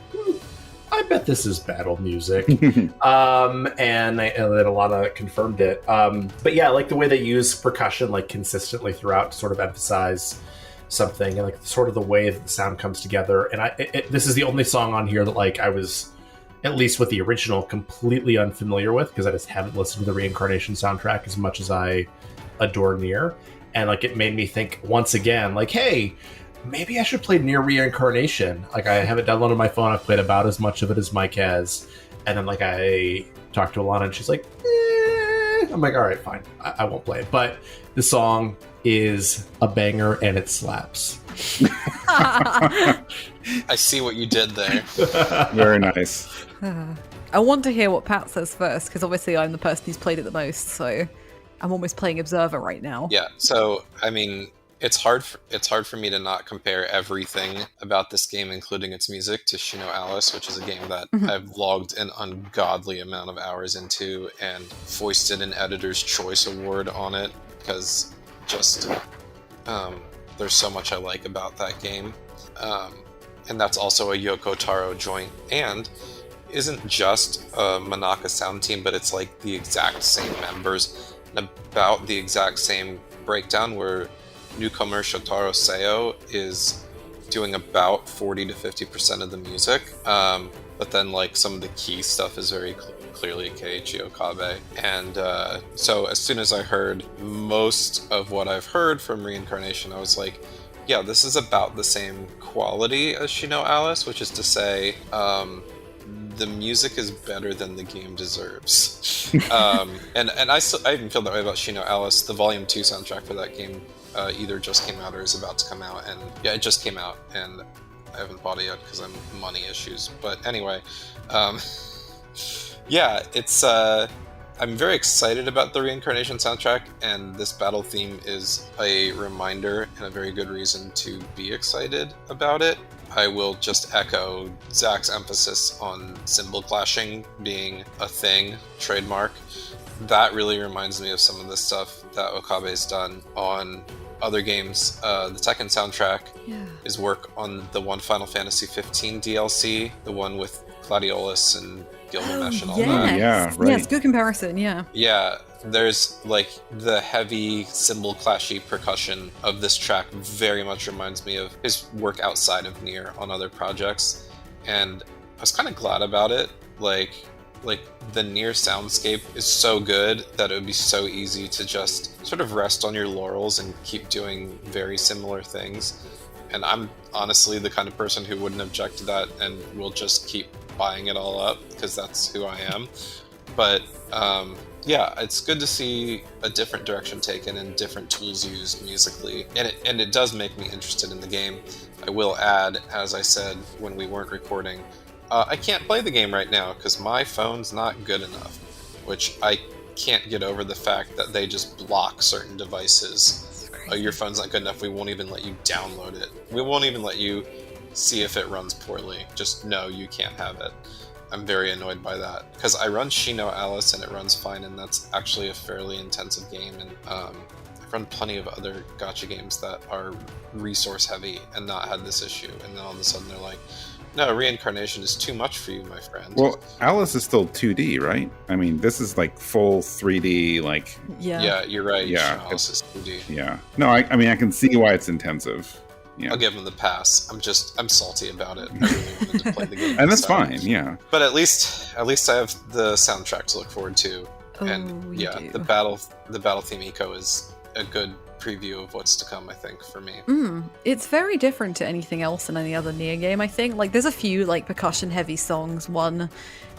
I bet this is battle music. And then Alana confirmed it. But yeah, I like the way they use percussion like consistently throughout to sort of emphasize something, and like sort of the way that the sound comes together. And this is the only song on here that like I was, at least with the original, completely unfamiliar with, because I just haven't listened to the Reincarnation soundtrack as much as I adore NieR. And like it made me think once again, like, hey, maybe I should play NieR Reincarnation. Like I have it downloaded on my phone. I've played about as much of it as Mike has. And then like I talked to Alana, and she's like, I'm like, all right, fine. I won't play it. But the song is a banger, and it slaps. I see what you did there. Very nice. I want to hear what Pat says first, because obviously I'm the person who's played it the most, so I'm almost playing Observer right now. Yeah, so I mean, it's hard for me to not compare everything about this game, including its music, to Shino Alice, which is a game that I've logged an ungodly amount of hours into and foisted an Editor's Choice Award on it, because just there's so much I like about that game. And that's also a Yoko Taro joint, and isn't just a MONACA sound team, but it's like the exact same members and about the exact same breakdown, where newcomer Shotaro Seo is doing about 40 to 50% of the music. but then like some of the key stuff is very clearly Keiichi Okabe. And so as soon as I heard most of what I've heard from Reincarnation, I was like, yeah, this is about the same quality as Shino Alice, which is to say, the music is better than the game deserves. And I even feel that way about Shino Alice. The Volume 2 soundtrack for that game either just came out or is about to come out. And yeah, it just came out, and I haven't bought it yet because I'm money issues. But anyway, yeah, it's... I'm very excited about the Reincarnation soundtrack, and this battle theme is a reminder and a very good reason to be excited about it. I will just echo Zach's emphasis on cymbal clashing being a thing, trademark. That really reminds me of some of the stuff that Okabe's done on other games. The Tekken soundtrack is work on the one Final Fantasy 15 DLC, the one with Gladiolus and Gilgamesh and all that. Yeah, right. Yes, good comparison, yeah. Yeah, there's like the heavy cymbal clashy percussion of this track very much reminds me of his work outside of NieR on other projects, and I was kind of glad about it. Like the NieR soundscape is so good that it would be so easy to just sort of rest on your laurels and keep doing very similar things. And I'm honestly the kind of person who wouldn't object to that and will just keep buying it all up because that's who I am. But yeah, it's good to see a different direction taken and different tools used musically, and it does make me interested in the game. I will add, as I said when we weren't recording, I can't play the game right now because my phone's not good enough, which I can't get over the fact that they just block certain devices. Your phone's not good enough, we won't even let you download it. We won't even let you see if it runs poorly. Just no, you can't have it. I'm very annoyed by that because I run Shino Alice and it runs fine, and that's actually a fairly intensive game, and I've run plenty of other gacha games that are resource heavy and not had this issue, and then all of a sudden they're like, no, Reincarnation is too much for you, my friend. Well, Alice is still 2D, right? I mean, this is like full 3D, like... Yeah, you're right. Yeah, Alice is 2D. Yeah. No, I mean, I can see why it's intensive. Yeah. I'll give him the pass. I'm salty about it. I really wanted to play the game. And that's fine, yeah. But at least I have the soundtrack to look forward to. Oh, and yeah, do. the battle theme eco is a good preview of what's to come, I think, for me. It's very different to anything else in any other NieR game, I think. Like, there's a few, like, percussion-heavy songs, one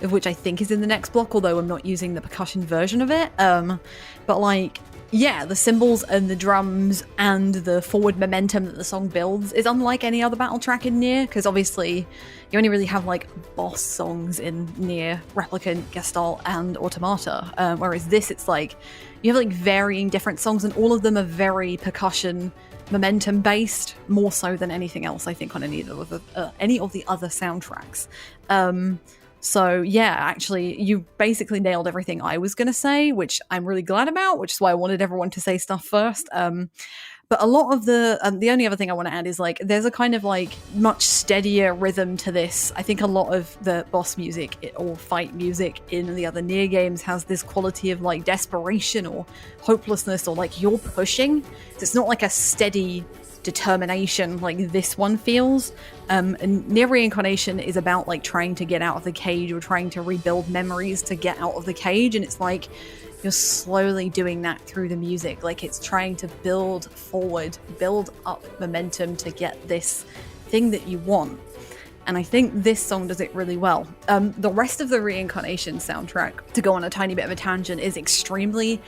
of which I think is in the next block, although I'm not using the percussion version of it. But, like, yeah, the cymbals and the drums and the forward momentum that the song builds is unlike any other battle track in NieR, because obviously you only really have, like, boss songs in NieR, Replicant, Gestalt, and Automata, whereas this, it's like, you have, like, varying different songs, and all of them are very percussion momentum based, more so than anything else, I think, on any of the other soundtracks. So yeah, actually, you basically nailed everything I was going to say, which I'm really glad about, which is why I wanted everyone to say stuff first. But a lot of the only other thing I want to add is, like, there's a kind of, like, much steadier rhythm to this. I think a lot of the boss music or fight music in the other NieR games has this quality of, like, desperation or hopelessness, or, like, you're pushing. So it's not like a steady determination like this one feels. And NieR Reincarnation is about, like, trying to get out of the cage or trying to rebuild memories to get out of the cage, and it's like you're slowly doing that through the music. Like, it's trying to build forward, build up momentum to get this thing that you want. And I think this song does it really well. The rest of the Reincarnation soundtrack, to go on a tiny bit of a tangent, is extremely,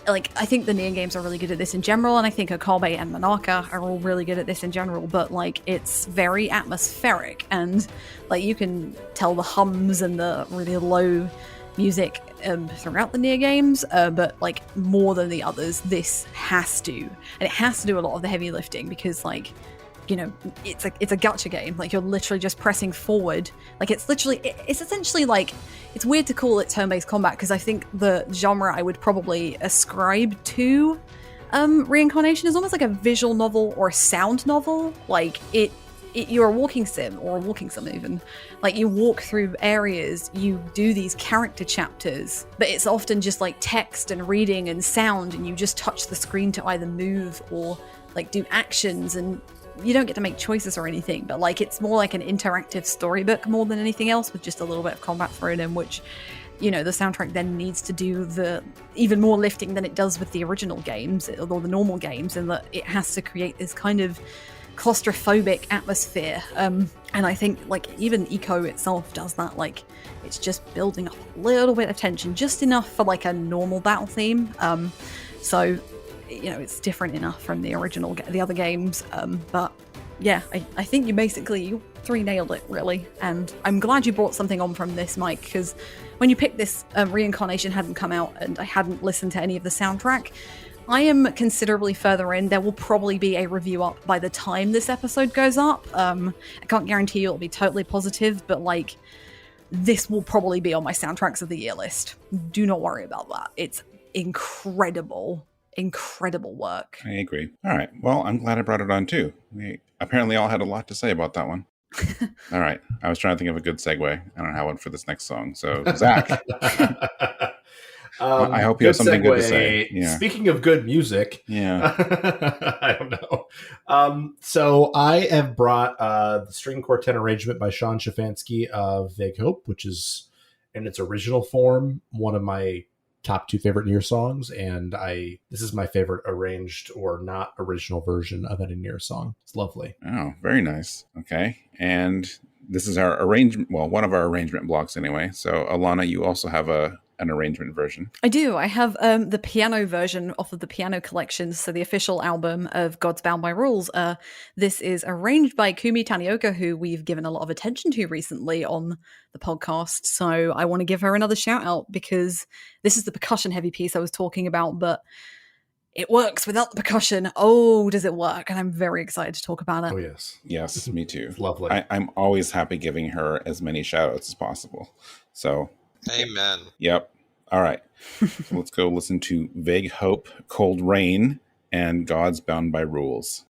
like, I think the NieR games are really good at this in general, and I think Okabe and MONACA are all really good at this in general, but, like, it's very atmospheric, and, like, you can tell the hums and the really low music throughout the NieR games, but, like, more than the others, this has to. And it has to do a lot of the heavy lifting because, like, you know, it's a gacha game. Like, you're literally just pressing forward. Like, it's essentially, like, it's weird to call it turn-based combat because I think the genre I would probably ascribe to Reincarnation is almost like a visual novel or a sound novel. Like, you're a walking sim, or a walking sim even. Like, you walk through areas, you do these character chapters, but it's often just, like, text and reading and sound, and you just touch the screen to either move or, like, do actions, and you don't get to make choices or anything, but like it's more like an interactive storybook more than anything else, with just a little bit of combat thrown in, which, you know, the soundtrack then needs to do the even more lifting than it does with the original games or the normal games, in that it has to create this kind of claustrophobic atmosphere. And I think like even Eco itself does that. Like it's just building up a little bit of tension, just enough for like a normal battle theme. So, you know, it's different enough from the original, the other games. But yeah, I think you three nailed it, really. And I'm glad you brought something on from this, Mike, because when you picked this, Reincarnation hadn't come out and I hadn't listened to any of the soundtrack. I am considerably further in. There will probably be a review up by the time this episode goes up. I can't guarantee you it'll be totally positive, but like, this will probably be on my soundtracks of the year list. Do not worry about that. It's incredible work. I agree. All right. Well, I'm glad I brought it on too. We apparently all had a lot to say about that one. All right. I was trying to think of a good segue. I don't have one for this next song. So, Zach. I hope you have something good to say. Yeah. Speaking of good music, yeah, I don't know. So I have brought the string quartet arrangement by Sean Schafianski of Vague Hope, which is in its original form one of my top 2 favorite NieR songs, and this is my favorite arranged or not original version of any NieR song. It's lovely. Oh, very nice. Okay, and this is our arrangement. Well, one of our arrangement blocks anyway. So, Alana, you also have an arrangement version. I do. I have the piano version off of the Piano Collection, so the official album of Gods Bound by Rules. This is arranged by Kumi Tanioka, who we've given a lot of attention to recently on the podcast. So I want to give her another shout out, because this is the percussion heavy piece I was talking about, but it works without the percussion. Oh, does it work? And I'm very excited to talk about it. Oh, yes. Yes, me too. It's lovely. I'm always happy giving her as many shout outs as possible. So, amen. Yep. All right. So let's go listen to Vague Hope, Cold Rain, and Gods Bound by Rules.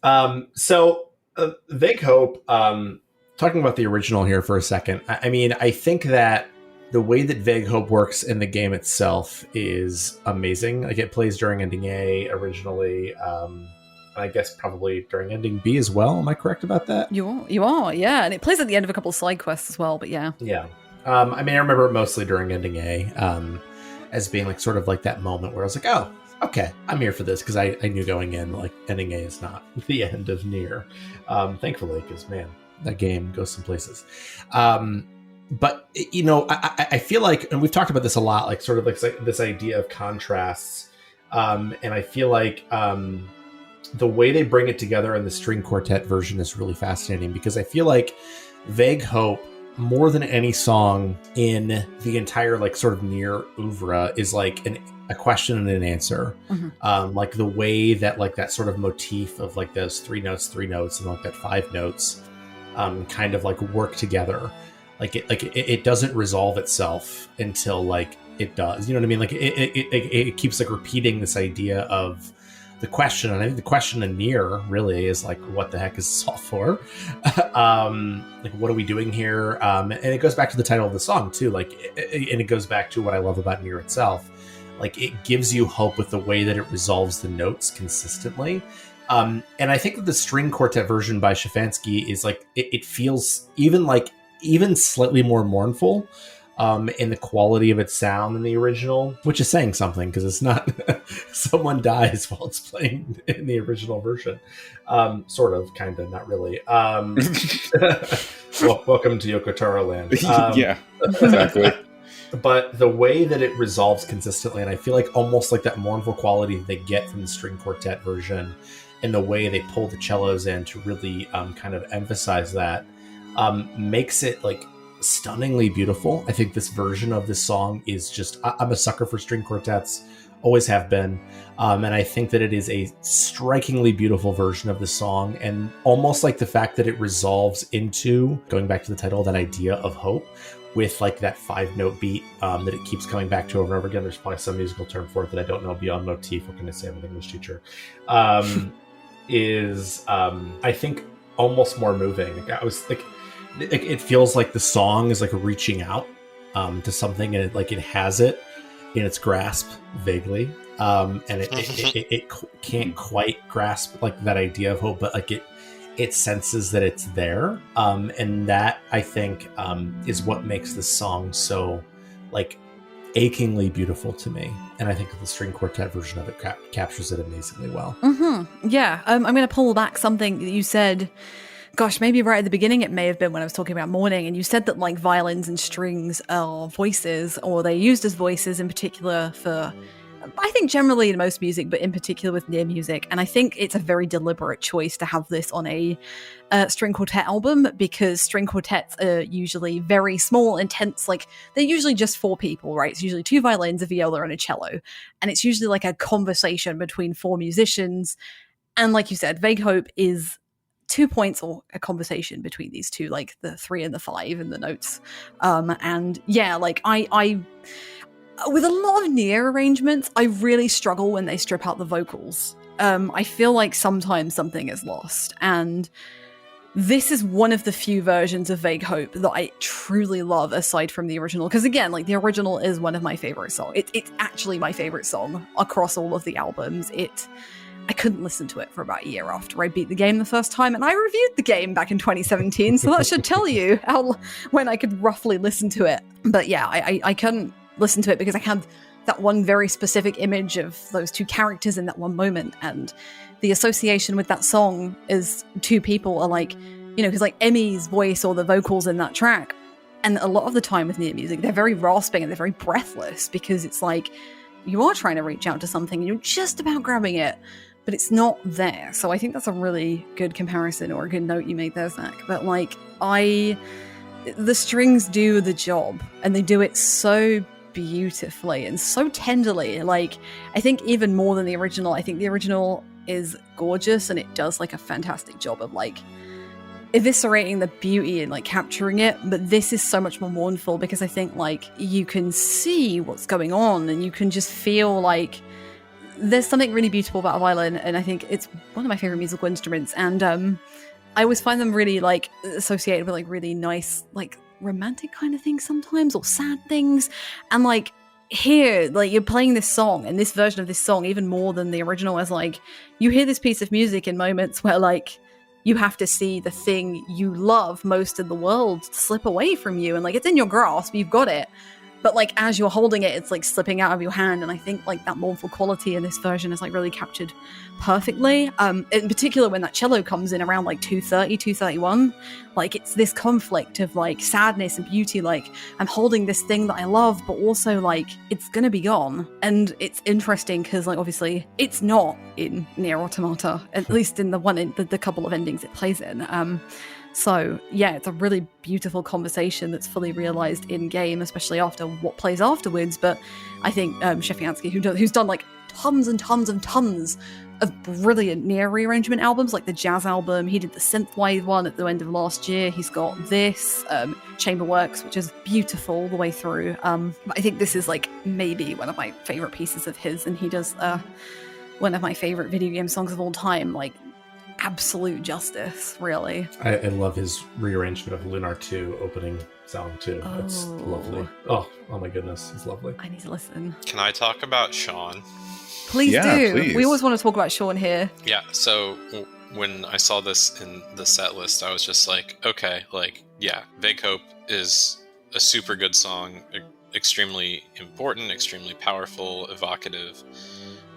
Vague Hope, talking about the original here for a second, I mean, I think that the way that Vague Hope works in the game itself is amazing. Like, it plays during ending A originally, I guess probably during ending B as well. Am I correct about that? You are, yeah. And it plays at the end of a couple of side quests as well, but yeah. Yeah. I mean, I remember it mostly during ending A, as being like sort of like that moment where I was like, oh, okay, I'm here for this, because I knew going in, like, ending A is not the end of NieR. Thankfully, because, man, that game goes some places. But, you know, I feel like, and we've talked about this a lot, like sort of like this idea of contrasts. And I feel like the way they bring it together in the string quartet version is really fascinating, because I feel like Vague Hope, more than any song in the entire like sort of NieR oeuvre, is like a question and an answer. Mm-hmm. Like the way that like that sort of motif of like those three notes, and like that 5 notes kind of like work together. Like it doesn't resolve itself until like it does. You know what I mean? Like it keeps like repeating this idea of the question, and I think the question in NieR really is like, what the heck is this all for? Like, what are we doing here? And it goes back to the title of the song too. Like, and it goes back to what I love about NieR itself. Like, it gives you hope with the way that it resolves the notes consistently. And I think that the string quartet version by Schafianski is like, it feels even slightly more mournful in the quality of its sound than the original, which is saying something, because it's not someone dies while it's playing in the original version. Sort of, kind of, not really. Welcome to Yokotaro Land. Yeah, exactly. But the way that it resolves consistently, and I feel like almost like that mournful quality that they get from the string quartet version, and the way they pull the cellos in to really kind of emphasize that, makes it like stunningly beautiful. I think this version of this song is just, I'm a sucker for string quartets, always have been. And I think that it is a strikingly beautiful version of the song, and almost like the fact that it resolves into, going back to the title, that idea of hope with like that 5-note beat that it keeps coming back to over and over again. There's probably some musical term for it that I don't know beyond motif. What can I say? I'm an English teacher. Is I think almost more moving. Like, I was like, it feels like the song is like reaching out to something, and it has it in its grasp vaguely, and it can't quite grasp like that idea of hope, but like it senses that it's there, and that I think is what makes this song so like achingly beautiful to me. And I think the string quartet version of it captures it amazingly well. Mm-hmm. Yeah, I'm going to pull back something that you said. Gosh, maybe right at the beginning it may have been when I was talking about Mourning, and you said that like violins and strings are voices, or they're used as voices in particular for, I think generally in most music, but in particular with NieR music. And I think it's a very deliberate choice to have this on a string quartet album, because string quartets are usually very small, intense, like they're usually just 4 people, right? It's usually 2 violins, a viola, and a cello. And it's usually like a conversation between 4 musicians. And like you said, Vague Hope is 2 points or a conversation between these two, like the 3 and the 5 and the notes. And yeah, like I with a lot of NieR arrangements, I really struggle when they strip out the vocals. I feel like sometimes something is lost, and this is one of the few versions of Vague Hope that I truly love aside from the original. Because again, like the original is one of my favorite songs. It's actually my favorite song across all of the albums. I couldn't listen to it for about a year after I beat the game the first time, and I reviewed the game back in 2017, so that should tell you when I could roughly listen to it. But yeah, I couldn't listen to it because I had that one very specific image of those 2 characters in that one moment, and the association with that song is 2 people are like, you know, because like Emmy's voice or the vocals in that track, and a lot of the time with NieR music, they're very rasping and they're very breathless, because it's like you are trying to reach out to something and you're just about grabbing it, but it's not there. So I think that's a really good comparison, or a good note you made there, Zach. But like, the strings do the job, and they do it so beautifully and so tenderly. Like, I think even more than the original, I think the original is gorgeous, and it does like a fantastic job of like eviscerating the beauty and like capturing it. But this is so much more mournful, because I think like you can see what's going on, and you can just feel like there's something really beautiful about a violin, and I think it's one of my favorite musical instruments. And I always find them really like associated with like really nice, like romantic kind of things sometimes, or sad things. And like here, like you're playing this song, and this version of this song, even more than the original, as like you hear this piece of music in moments where like you have to see the thing you love most in the world slip away from you, and like it's in your grasp, you've got it. But like as you're holding it, it's like slipping out of your hand, and I think like that mournful quality in this version is like really captured perfectly. In particular, when that cello comes in around like 2:30, 2:31, like it's this conflict of like sadness and beauty. Like I'm holding this thing that I love, but also like it's gonna be gone. And it's interesting because like obviously it's not in NieR Automata, at least in the couple of endings it plays in. So yeah, it's a really beautiful conversation that's fully realized in game, especially after what plays afterwards. But I think Schafianski, who's done like tons and tons and tons of brilliant NieR rearrangement albums, like the jazz album, he did the synthwave one at the end of last year. He's got this Chamber Works, which is beautiful all the way through. But I think this is like maybe one of my favorite pieces of his, and he does one of my favorite video game songs of all time, like absolute justice, really. I love his rearrangement of Lunar 2 opening song too. It's lovely. Oh my goodness, it's lovely. I need to listen. Can I talk about Sean? Please Yeah, do. please. We always want to talk about Sean here. Yeah, so when I saw this in the set list, I was just like, okay, like, yeah, Vague Hope is a super good song, extremely important, extremely powerful, evocative,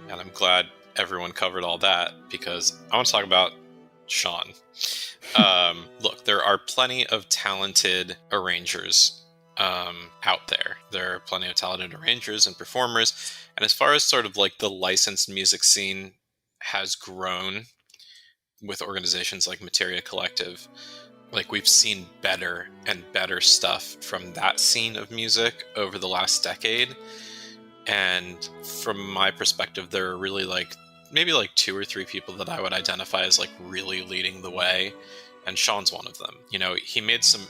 and I'm glad everyone covered all that, because I want to talk about Sean. Look, there are plenty of talented arrangers out there. There are plenty of talented arrangers and performers, and as far as sort of like the licensed music scene has grown with organizations like Materia Collective, like we've seen better and better stuff from that scene of music over the last decade. And from my perspective, there are really like maybe like 2 or 3 people that I would identify as like really leading the way, and Sean's one of them. You know, he made some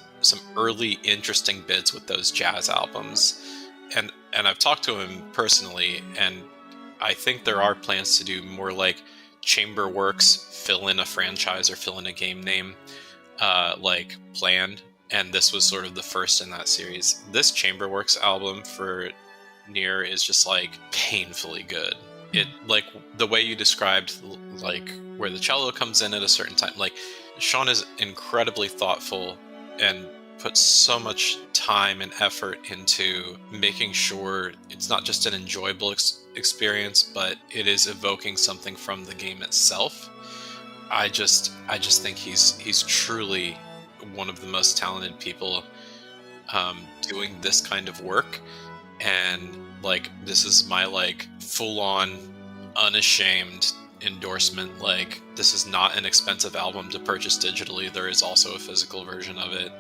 early interesting bids with those jazz albums, and I've talked to him personally, and I think there are plans to do more like chamber works, fill in a franchise or fill in a game name, like planned. And this was sort of the first in that series. This Chamberworks album for NieR is just like painfully good. It, like the way you described, like where the cello comes in at a certain time, like Sean is incredibly thoughtful and puts so much time and effort into making sure it's not just an enjoyable experience, but it is evoking something from the game itself. I just think he's truly one of the most talented people doing this kind of work. And like, this is my like full-on unashamed endorsement. Like, this is not an expensive album to purchase digitally. There is also a physical version of it.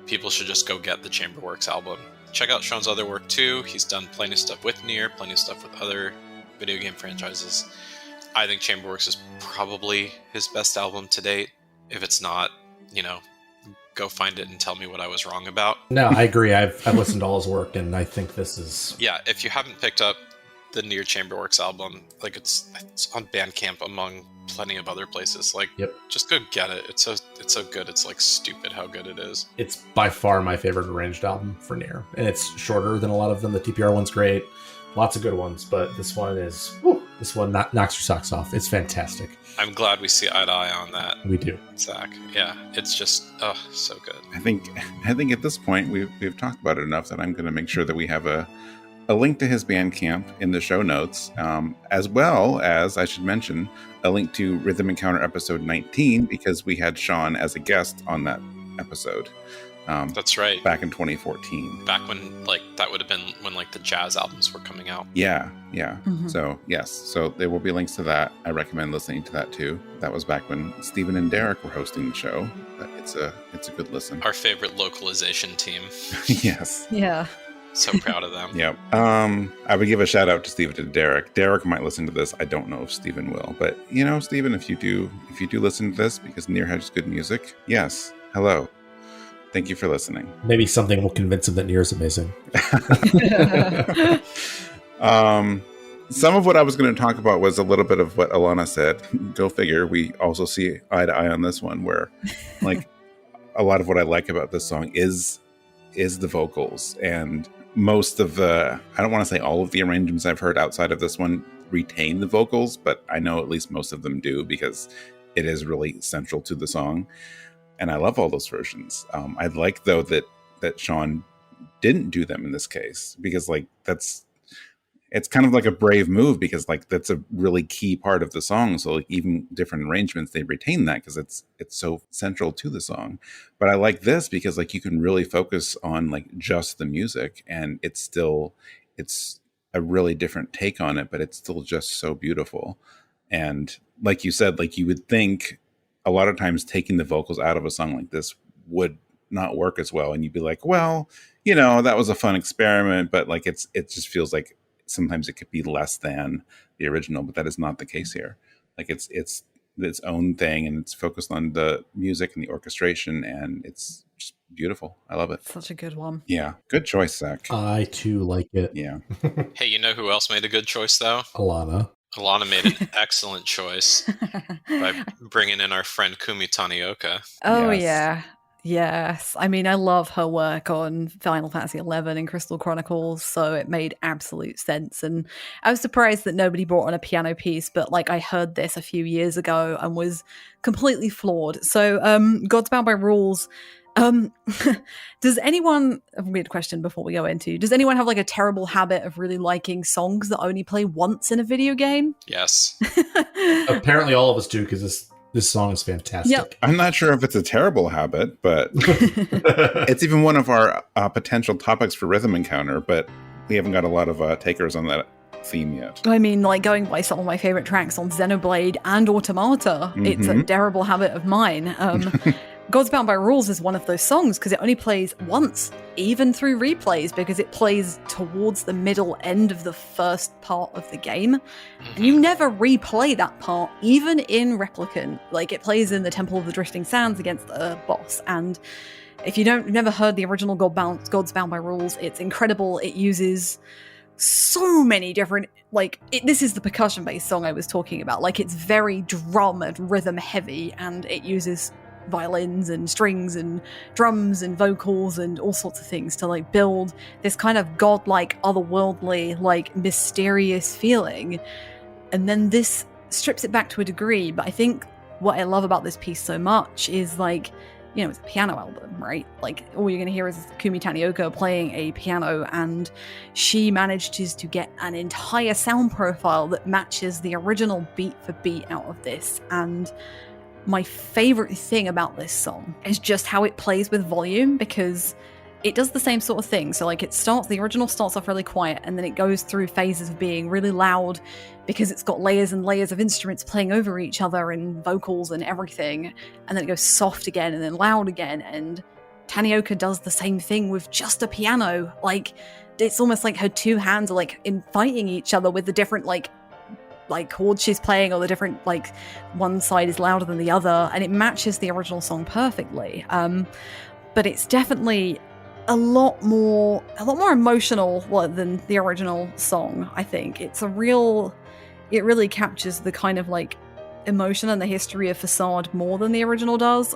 People should just go get the Chamberworks album. Check out Sean's other work too. He's done plenty of stuff with NieR, plenty of stuff with other video game franchises. I think Chamberworks is probably his best album to date. If it's not, you know, go find it and tell me what I was wrong about. No, I agree. I've listened to all his work, and I think this is... Yeah, if you haven't picked up the NieR Chamberworks album, like it's on Bandcamp among plenty of other places. Like, Yep. Just go get it. It's so good. It's like stupid how good it is. It's by far my favorite arranged album for NieR, and it's shorter than a lot of them. The TPR one's great, lots of good ones, but this one is... This one knocks your socks off. It's fantastic. I'm glad we see eye to eye on that. We do. Zach. Yeah, it's just, so good. I think at this point we've talked about it enough that I'm going to make sure that we have a link to his Bandcamp in the show notes, as well as, I should mention, a link to Rhythm Encounter episode 19, because we had Sean as a guest on that episode. That's right. Back in 2014. Back when, like, that would have been when, like, the jazz albums were coming out. Yeah. Mm-hmm. So, yes. So there will be links to that. I recommend listening to that, too. That was back when Stephen and Derek were hosting the show. But it's a good listen. Our favorite localization team. Yes. Yeah. So proud of them. Yep. I would give a shout out to Stephen and Derek. Derek might listen to this. I don't know if Stephen will. But, you know, Stephen, if you do listen to this, because NieR has good music, yes. Hello. Thank you for listening. Maybe something will convince him that NieR is amazing. Some of what I was going to talk about was a little bit of what Alana said. Go figure. We also see eye to eye on this one, where like a lot of what I like about this song is the vocals, and most of the, I don't want to say all of the arrangements I've heard outside of this one retain the vocals, but I know at least most of them do, because it is really central to the song. And I love all those versions. I'd like, though, that Sean didn't do them in this case, because like it's kind of like a brave move, because like that's a really key part of the song. So like even different arrangements, they retain that because it's so central to the song. But I like this because like you can really focus on like just the music, and it's a really different take on it, but it's still just so beautiful. And like you said, like you would think a lot of times taking the vocals out of a song like this would not work as well. And you'd be like, well, you know, that was a fun experiment, but like it just feels like sometimes it could be less than the original, but that is not the case here. Like it's its own thing, and it's focused on the music and the orchestration, and it's just beautiful. I love it. Such a good one. Yeah. Good choice, Zach. I too like it. Yeah. Hey, you know who else made a good choice, though? Alana. Alana made an excellent choice by bringing in our friend Kumi Tanioka. Oh, Yes. yeah. Yes. I mean, I love her work on Final Fantasy XI and Crystal Chronicles, so it made absolute sense. And I was surprised that nobody brought on a piano piece, but like I heard this a few years ago and was completely floored. So, Gods Bound by Rules. Does anyone, a weird question before we go into, does anyone have like a terrible habit of really liking songs that only play once in a video game? Yes. Apparently all of us do, because this song is fantastic. Yep. I'm not sure if it's a terrible habit, but it's even one of our potential topics for Rhythm Encounter, but we haven't got a lot of takers on that theme yet. I mean, like going by some of my favorite tracks on Xenoblade and Automata, it's a terrible habit of mine. Gods Bound by Rules is one of those songs because it only plays once, even through replays, because it plays towards the middle end of the first part of the game. And you never replay that part, even in Replicant. Like, it plays in the Temple of the Drifting Sands against the boss. And if you've never heard the original Gods Bound by Rules, it's incredible. It uses so many different, this is the percussion-based song I was talking about. Like, it's very drum and rhythm heavy, and it uses violins and strings and drums and vocals and all sorts of things to like build this kind of godlike, otherworldly, like mysterious feeling. And then this strips it back to a degree, but I think what I love about this piece so much is like, you know, it's a piano album, right? Like all you're going to hear is Kumi Tanioka playing a piano, and she manages to get an entire sound profile that matches the original beat for beat out of this. And my favorite thing about this song is just how it plays with volume, because it does the same sort of thing. So like the original starts off really quiet, and then it goes through phases of being really loud because it's got layers and layers of instruments playing over each other and vocals and everything. And then it goes soft again and then loud again. And Tanioka does the same thing with just a piano. Like it's almost like her two hands are like fighting each other with the different like chords she's playing, or the different, like one side is louder than the other, and it matches the original song perfectly. But it's definitely a lot more emotional than the original song. I think it really captures the kind of like emotion and the history of Facade more than the original does.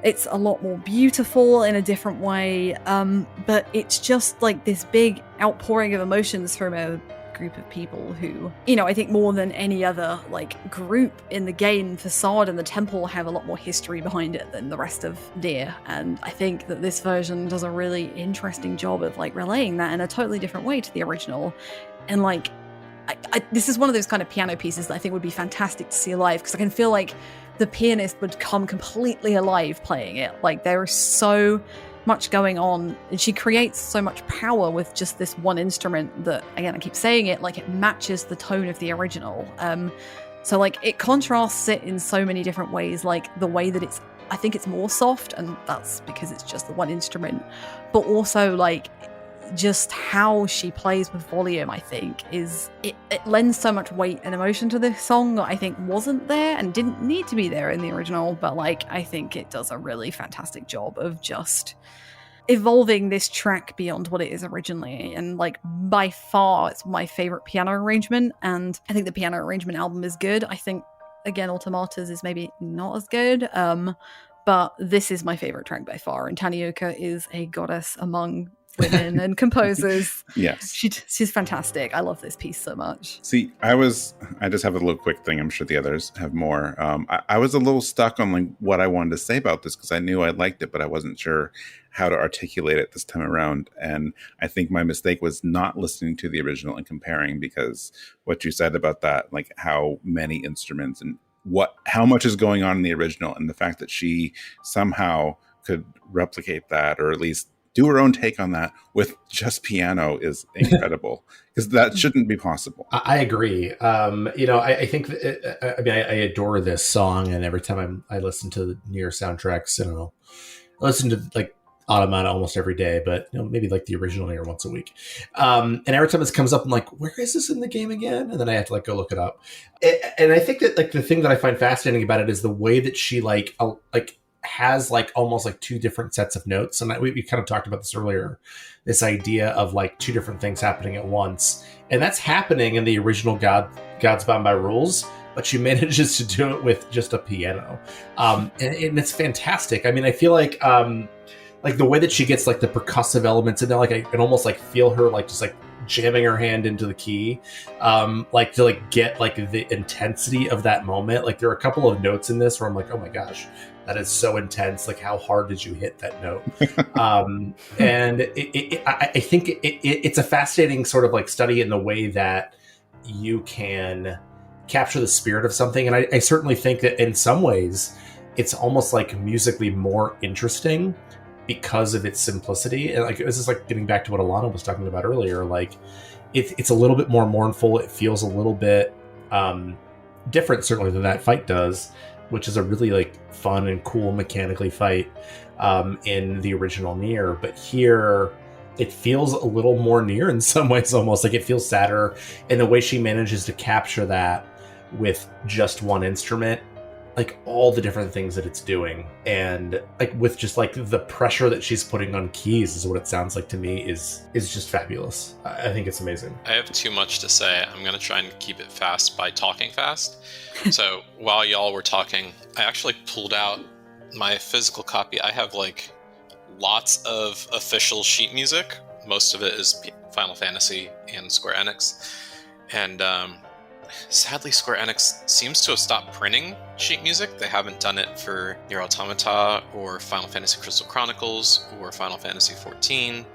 It's a lot more beautiful in a different way, but it's just like this big outpouring of emotions from a group of people who, you know, I think more than any other like group in the game, Facade and the Temple have a lot more history behind it than the rest of NieR. And I think that this version does a really interesting job of like relaying that in a totally different way to the original. And like this is one of those kind of piano pieces that I think would be fantastic to see live, because I can feel like the pianist would come completely alive playing it. Like there is so much going on, and she creates so much power with just this one instrument that, again, I keep saying it, like it matches the tone of the original. So like it contrasts it in so many different ways, like the way that I think it's more soft, and that's because it's just the one instrument, but also like just how she plays with volume, I think it lends so much weight and emotion to this song that I think wasn't there and didn't need to be there in the original. But like I think it does a really fantastic job of just evolving this track beyond what it is originally. And like by far, it's my favorite piano arrangement. And I think the piano arrangement album is good. I think again, Automata's is maybe not as good. But this is my favorite track by far. And Tanioka is a goddess among women and composers. Yes. She's fantastic. I love this piece so much. See, I just have a little quick thing. I'm sure the others have more. I was a little stuck on like what I wanted to say about this because I knew I liked it, but I wasn't sure how to articulate it this time around. And I think my mistake was not listening to the original and comparing, because what you said about that, like how many instruments and how much is going on in the original, and the fact that she somehow could replicate that, or at least do her own take on that with just piano, is incredible, because that shouldn't be possible. I agree. I think I adore this song, and every time I listen to the NieR soundtracks, I listen to like Automata almost every day, but maybe like the original NieR once a week. And every time this comes up, I'm like, where is this in the game again? And then I have to like go look it up. And I think that like the thing that I find fascinating about it is the way that she has like almost like two different sets of notes. And we kind of talked about this earlier, this idea of like two different things happening at once. And that's happening in the original God's Bound by Rules, but she manages to do it with just a piano. And it's fantastic. I mean, I feel like the way that she gets like the percussive elements in there, like I can almost like feel her like just like jamming her hand into the key, like to like get like the intensity of that moment. Like there are a couple of notes in this where I'm like, oh my gosh, that is so intense. Like how hard did you hit that note? And I think it's a fascinating sort of like study in the way that you can capture the spirit of something. And I certainly think that in some ways it's almost like musically more interesting because of its simplicity. And like this is like getting back to what Alana was talking about earlier. Like it's a little bit more mournful. It feels a little bit different, certainly, than that fight does, which is a really like fun and cool mechanically fight in the original NieR. But here it feels a little more NieR in some ways, almost like it feels sadder. And the way she manages to capture that with just one instrument, like all the different things that it's doing, and like with just like the pressure that she's putting on keys is what it sounds like to me is just fabulous. I think it's amazing. I have too much to say. I'm going to try and keep it fast by talking fast. So while y'all were talking, I actually pulled out my physical copy. I have like lots of official sheet music. Most of it is Final Fantasy and Square Enix. And sadly, Square Enix seems to have stopped printing sheet music. They haven't done it for NieR Automata or Final Fantasy Crystal Chronicles or Final Fantasy XIV.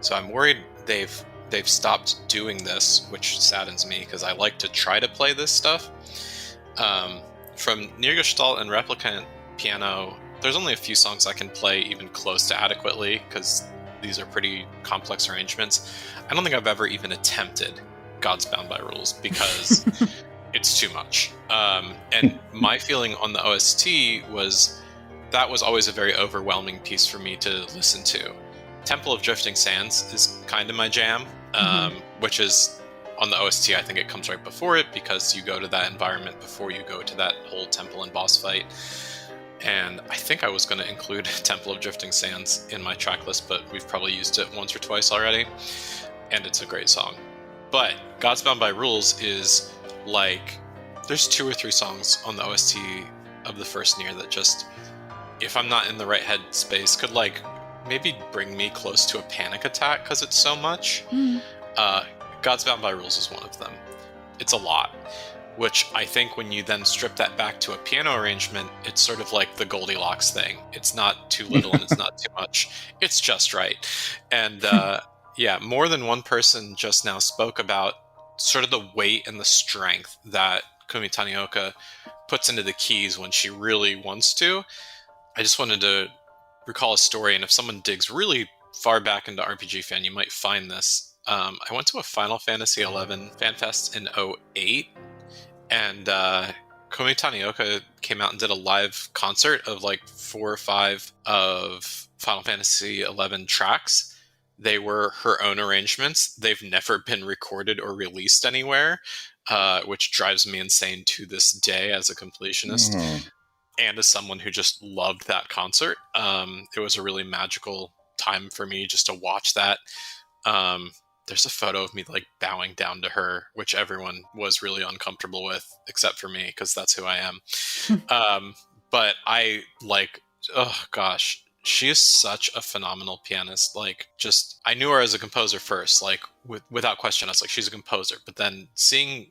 So I'm worried they've stopped doing this, which saddens me because I like to try to play this stuff. From NieR Gestalt and Replicant piano, there's only a few songs I can play even close to adequately because these are pretty complex arrangements. I don't think I've ever even attempted God's Bound by Rules because it's too much. And my feeling on the OST was that was always a very overwhelming piece for me to listen to. Temple of Drifting Sands is kind of my jam, which is on the OST. I think it comes right before it because you go to that environment before you go to that whole temple and boss fight. And I think I was going to include Temple of Drifting Sands in my track list, but we've probably used it once or twice already. And it's a great song. But God's Bound by Rules is like, there's 2 or 3 songs on the OST of the first NieR that just, if I'm not in the right headspace, could like maybe bring me close to a panic attack because it's so much. God's Bound by Rules is one of them. It's a lot, which I think when you then strip that back to a piano arrangement, it's sort of like the Goldilocks thing. It's not too little and it's not too much. It's just right. And yeah, more than one person just now spoke about sort of the weight and the strength that Kumi Tanioka puts into the keys when she really wants to. I just wanted to recall a story, and if someone digs really far back into RPGFan, you might find this. I went to a Final Fantasy XI fan fest in 2008, and Kumi Tanioka came out and did a live concert of like 4 or 5 of Final Fantasy XI tracks. They were her own arrangements. They've never been recorded or released anywhere, which drives me insane to this day as a completionist and as someone who just loved that concert. It was a really magical time for me just to watch that. There's a photo of me like bowing down to her, which everyone was really uncomfortable with, except for me, because that's who I am. But I like, oh gosh, she is such a phenomenal pianist. Like, just, I knew her as a composer first, like without question. I was like, she's a composer. But then seeing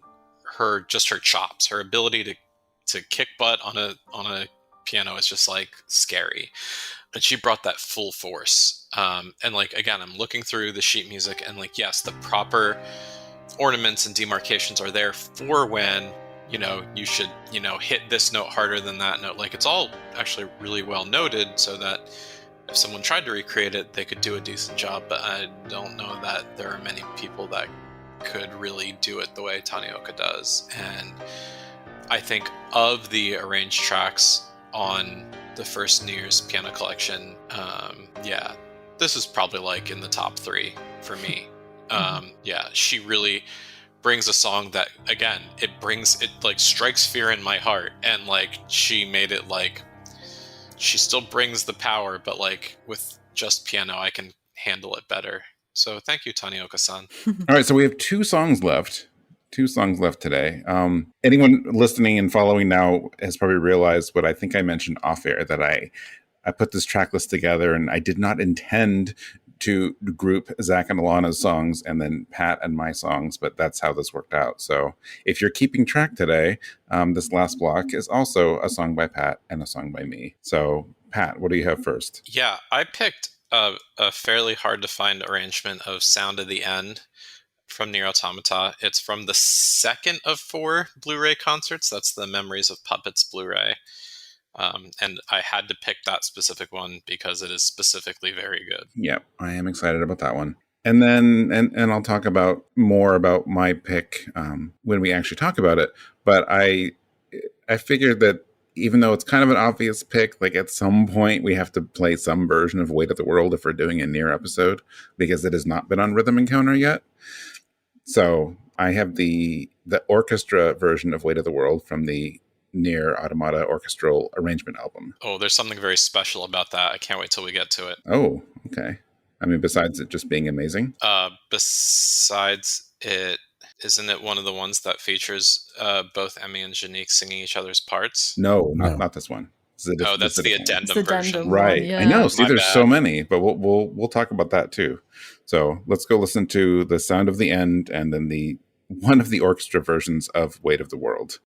her, just her chops, her ability to kick butt on a piano is just like scary. And she brought that full force. And like, again, I'm looking through the sheet music, and like, yes, the proper ornaments and demarcations are there for when, you know, you should, you know, hit this note harder than that note. Like, it's all actually really well noted, so that if someone tried to recreate it, they could do a decent job. But I don't know that there are many people that could really do it the way Tanioka does. And I think of the arranged tracks on the first NieR's piano collection, yeah, this is probably like in the top 3 for me. Yeah, she really brings a song that, again, it like strikes fear in my heart, and like she made it like she still brings the power, but like with just piano I can handle it better. So thank you, Tanioka-san. All right, so we have 2 songs left. 2 songs left today. Anyone listening and following now has probably realized what I think I mentioned off air, that I put this track list together, and I did not intend to group Zach and Alana's songs and then Pat and my songs, but that's how this worked out. So if you're keeping track today, this last block is also a song by Pat and a song by me. So Pat, what do you have first? Yeah, I picked a fairly hard to find arrangement of Sound of the End from NieR Automata. It's from the second of 4 Blu-ray concerts. That's the Memories of Puppets Blu-ray. And I had to pick that specific one because it is specifically very good. Yep, I am excited about that one. And then, and I'll talk about more about my pick when we actually talk about it. But I figured that even though it's kind of an obvious pick, like at some point we have to play some version of Weight of the World if we're doing a NieR episode, because it has not been on Rhythm Encounter yet. So I have the orchestra version of Weight of the World from the NieR Automata Orchestral Arrangement Album. Oh, there's something very special about that. I can't wait till we get to it. Oh, okay. I mean, besides it just being amazing? Besides it, isn't it one of the ones that features both Emmy and Janique singing each other's parts? No, not this one. That's the addendum version. Right. Yeah. I know. See, there's bad. so many, but we'll talk about that too. So let's go listen to the Sound of the End and then one of the orchestra versions of Weight of the World.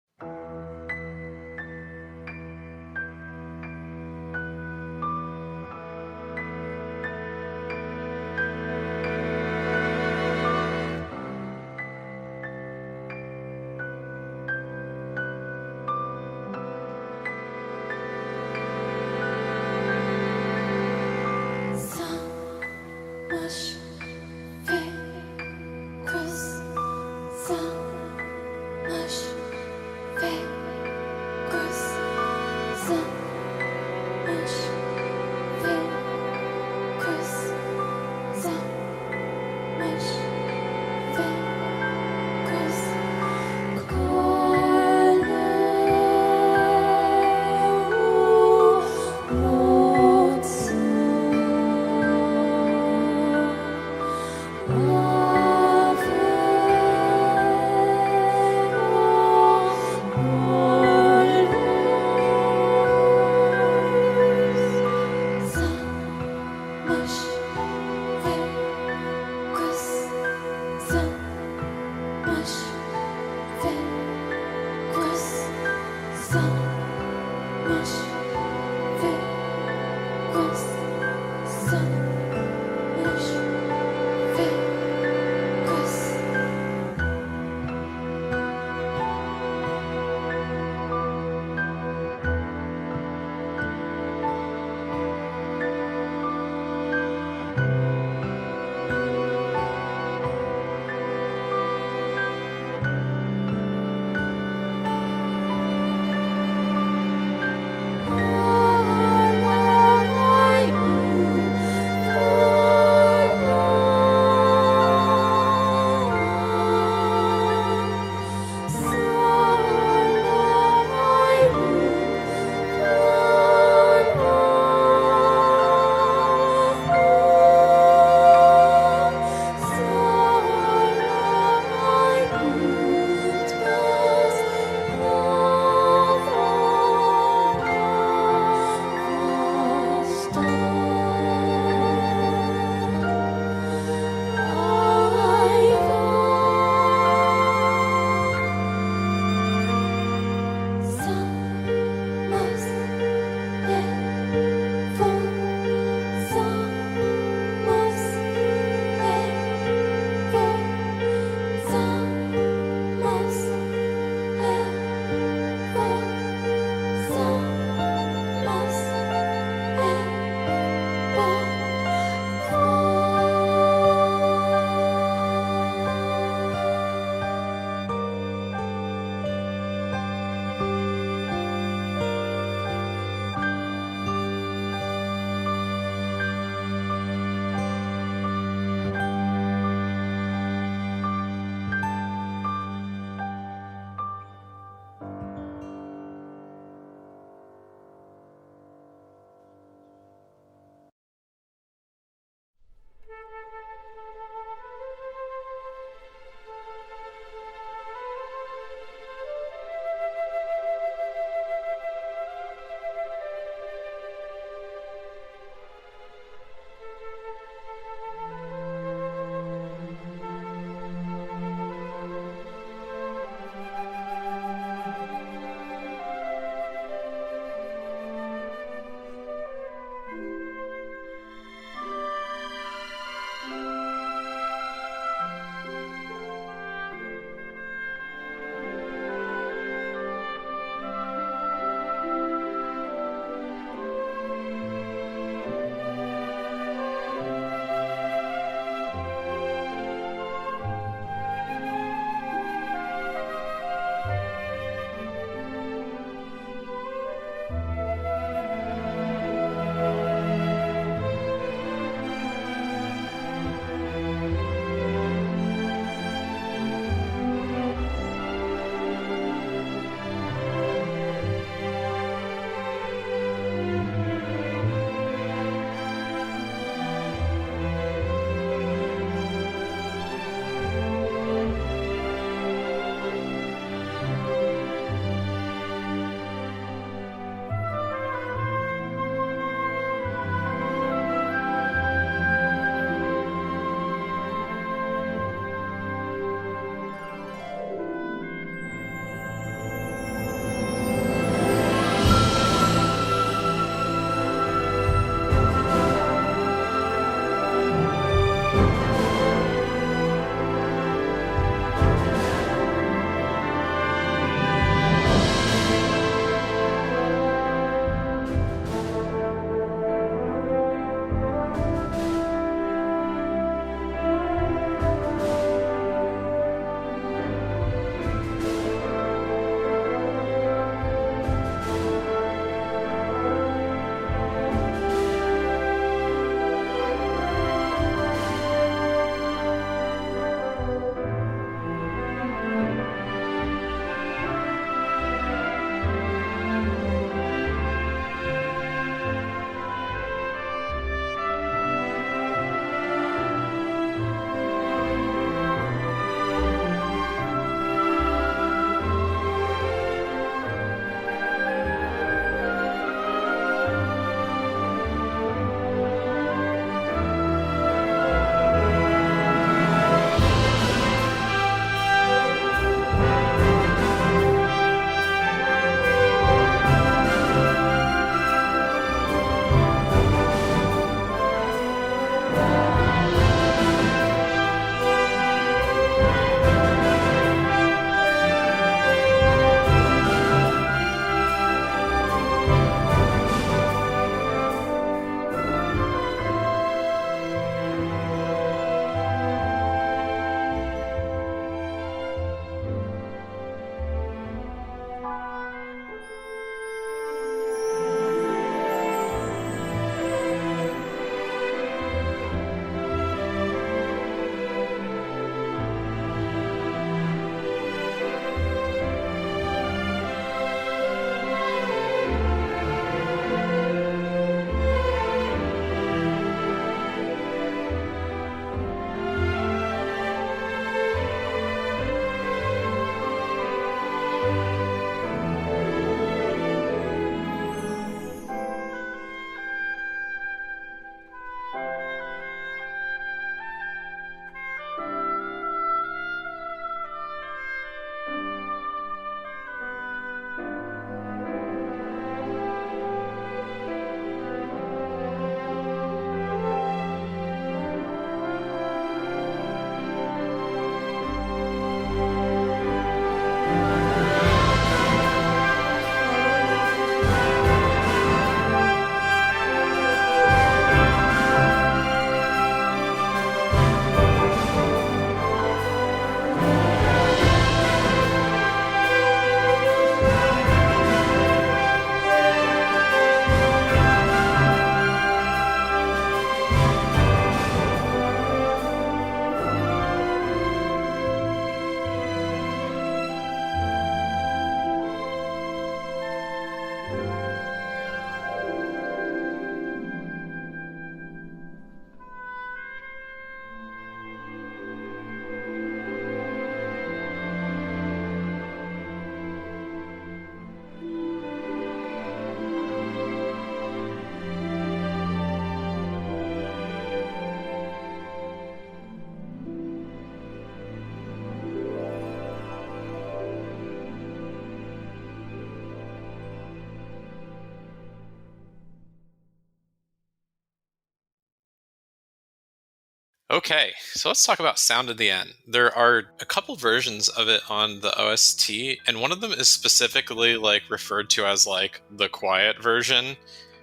Okay, so let's talk about Sound of the End. There are a couple versions of it on the OST, and one of them is specifically like referred to as like the quiet version,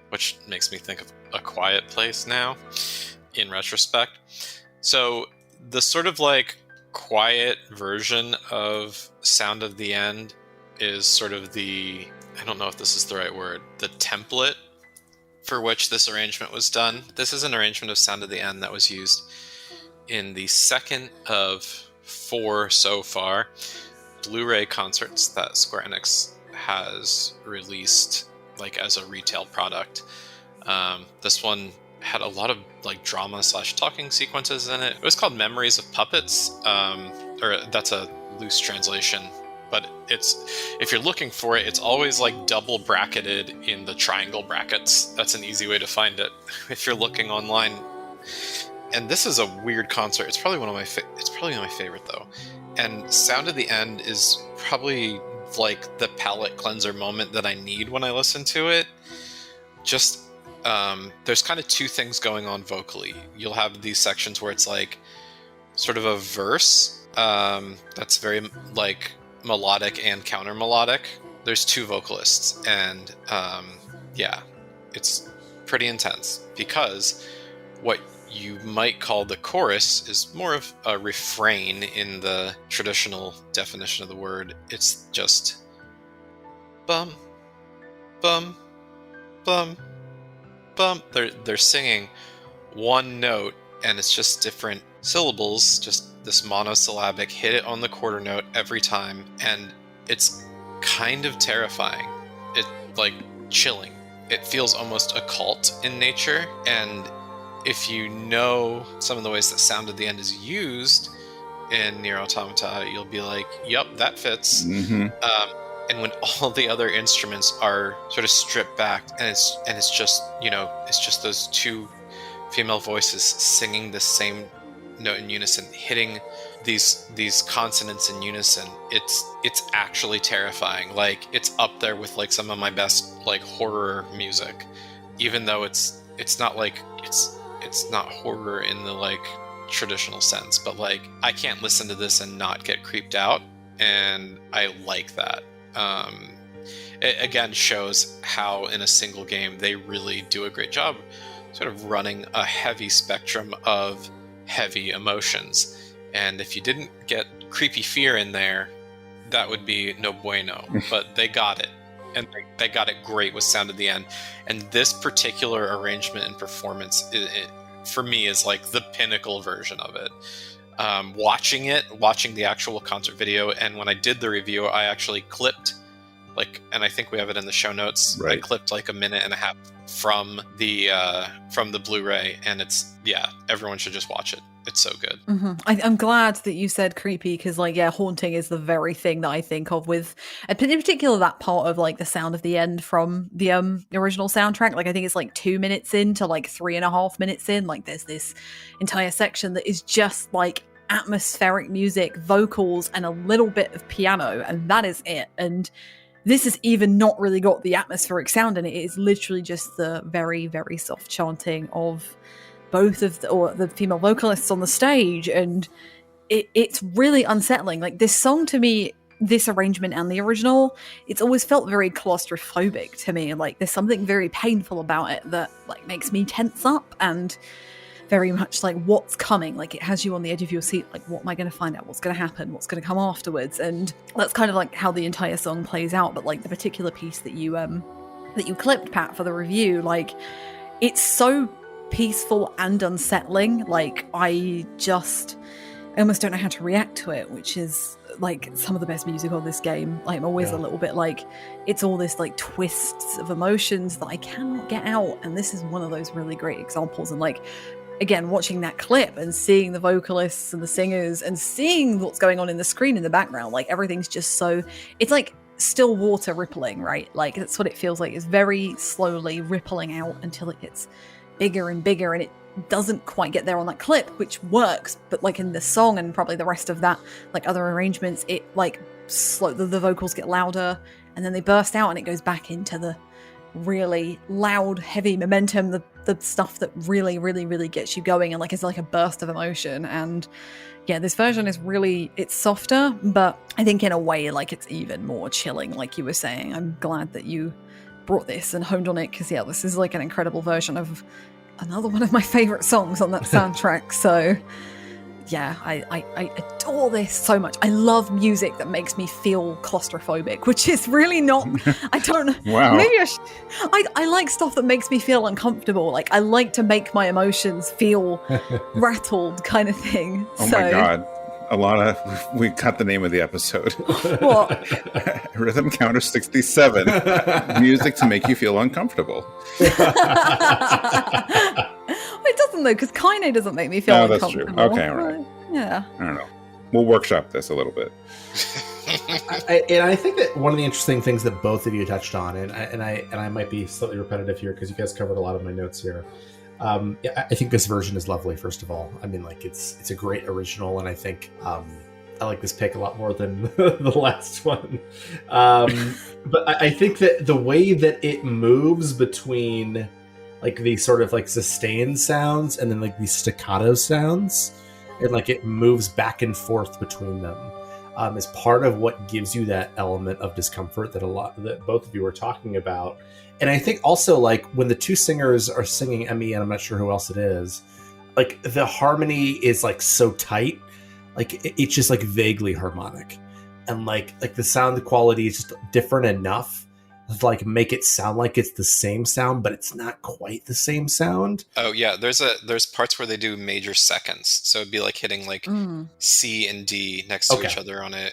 which makes me think of A Quiet Place now, in retrospect. So the sort of like quiet version of Sound of the End is sort of the, I don't know if this is the right word, the template for which this arrangement was done. This is an arrangement of Sound of the End that was used in the second of 4 so far Blu-ray concerts that Square Enix has released like as a retail product. This one had a lot of like drama / talking sequences in it. It was called Memories of Puppets, or that's a loose translation, but it's, if you're looking for it, it's always like double bracketed in the triangle brackets. That's an easy way to find it if you're looking online. And this is a weird concert. It's probably it's probably my favorite though. And Sound of the End is probably like the palate cleanser moment that I need when I listen to it. Just there's kind of two things going on vocally. You'll have these sections where it's like sort of a verse that's very like melodic and counter melodic. There's 2 vocalists, and yeah, it's pretty intense because what you might call the chorus is more of a refrain in the traditional definition of the word. It's just bum, bum, bum, bum. They're singing one note, and it's just different syllables, just this monosyllabic, hit it on the quarter note every time, and it's kind of terrifying. It like chilling. It feels almost occult in nature, and if you know some of the ways that Sound of the End is used in NieR Automata, you'll be like, yep, that fits. Mm-hmm. And when all the other instruments are sort of stripped back, and it's just, you know, it's just those 2 female voices singing the same note in unison, hitting these consonants in unison, it's actually terrifying. Like, it's up there with like some of my best like horror music, even though it's not like it's not horror in the like traditional sense, but like I can't listen to this and not get creeped out, and I like that. It again shows how in a single game they really do a great job sort of running a heavy spectrum of heavy emotions, and if you didn't get creepy fear in there, that would be no bueno. But they got it, and they got it great with Sound of the End. And this particular arrangement and performance, it for me, is like the pinnacle version of it. Watching the actual concert video, and when I did the review, I actually clipped like, and I think we have it in the show notes. Right. I clipped like a minute and a half from the Blu-ray, and it's, yeah, everyone should just watch it. It's so good. Mm-hmm. I'm glad that you said creepy, because like, yeah, haunting is the very thing that I think of with, in particular, that part of like the Sound of the End from the original soundtrack. Like, I think it's like 2 minutes in to like 3.5 minutes in, like there's this entire section that is just like atmospheric music, vocals, and a little bit of piano, and that is it. And this has even not really got the atmospheric sound in it. It is literally just the very, very soft chanting of both of the female vocalists on the stage, and it's really unsettling. Like, this song to me, this arrangement and the original, it's always felt very claustrophobic to me. Like, there's something very painful about it that like makes me tense up, and very much like what's coming. Like, it has you on the edge of your seat. Like, what am I going to find out? What's going to happen? What's going to come afterwards? And that's kind of like how the entire song plays out. But like the particular piece that you clipped, Pat, for the review, like, it's so peaceful and unsettling. Like, I almost don't know how to react to it, which is like some of the best music on this game. Like, I'm always a little bit like, it's all this like twists of emotions that I cannot get out, and this is one of those really great examples. And like, again, watching that clip and seeing the vocalists and the singers and seeing what's going on in the screen in the background, like, everything's just so, it's like still water rippling, right? Like, that's what it feels like. It's very slowly rippling out until it gets bigger and bigger, and it doesn't quite get there on that clip, which works, but like in the song and probably the rest of that, like other arrangements, it like the vocals get louder, and then they burst out, and it goes back into the really loud, heavy momentum, the stuff that really, really, really gets you going and like is like a burst of emotion. And yeah, this version is really, it's softer, but I think in a way like it's even more chilling, like you were saying. I'm glad that you brought this and honed on it, because yeah, this is like an incredible version of another one of my favorite songs on that soundtrack. So yeah, I adore this so much. I love music that makes me feel claustrophobic, which is really not, I don't know. Wow. Maybe I like stuff that makes me feel uncomfortable. Like I like to make my emotions feel rattled kind of thing. Oh my God. Alana, we cut the name of the episode. What? Rhythm Counter 67. Music to make you feel uncomfortable. It doesn't though, because Kainé doesn't make me feel that's uncomfortable. true. Okay, all right. Yeah. I don't know. We'll workshop this a little bit. I think that one of the interesting things that both of you touched on, and I might be slightly repetitive here because you guys covered a lot of my notes here. I think this version is lovely. First of all, I mean, like it's a great original, and I think I like this pick a lot more than the last one. But I think that the way that it moves between like these sort of like sustained sounds and then like these staccato sounds, and like it moves back and forth between them, is part of what gives you that element of discomfort that both of you were talking about. And I think also like when the two singers are singing Emmy, and I'm not sure who else it is, like the harmony is like so tight, like it's just like vaguely harmonic, and like the sound quality is just different enough to like make it sound like it's the same sound, but it's not quite the same sound. Oh yeah, there's parts where they do major seconds, so it'd be like hitting like C and D next to each other on a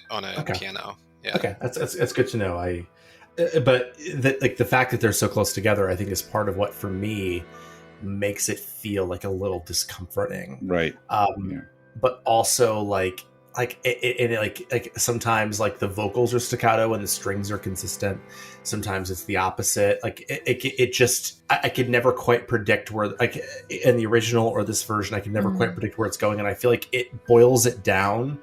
piano. Yeah. Okay, that's good to know. But the fact that they're so close together, I think, is part of what for me makes it feel like a little discomforting. Right. But also like sometimes like the vocals are staccato and the strings are consistent. Sometimes it's the opposite. Like it just, I could never quite predict where, like in the original or this version, I could never quite predict where it's going. And I feel like it boils it down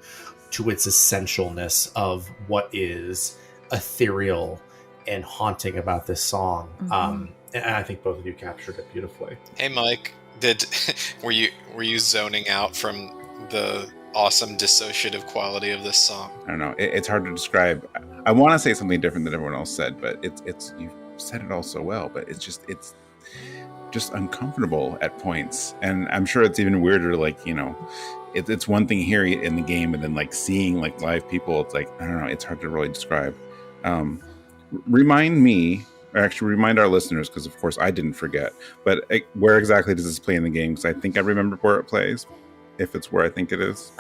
to its essentialness of what is ethereal and haunting about this song. And I think both of you captured it beautifully. Hey Mike, were you zoning out from the awesome dissociative quality of this song? I don't know. It's hard to describe. I want to say something different than everyone else said, but it's you said it all so well. But it's just uncomfortable at points, and I'm sure it's even weirder. Like it's one thing hearing it in the game, and then like seeing like live people. It's like I don't know. It's hard to really describe. Remind me, or actually remind our listeners, because of course I didn't forget. But where exactly does this play in the game? Because I think I remember where it plays. If it's where I think it is.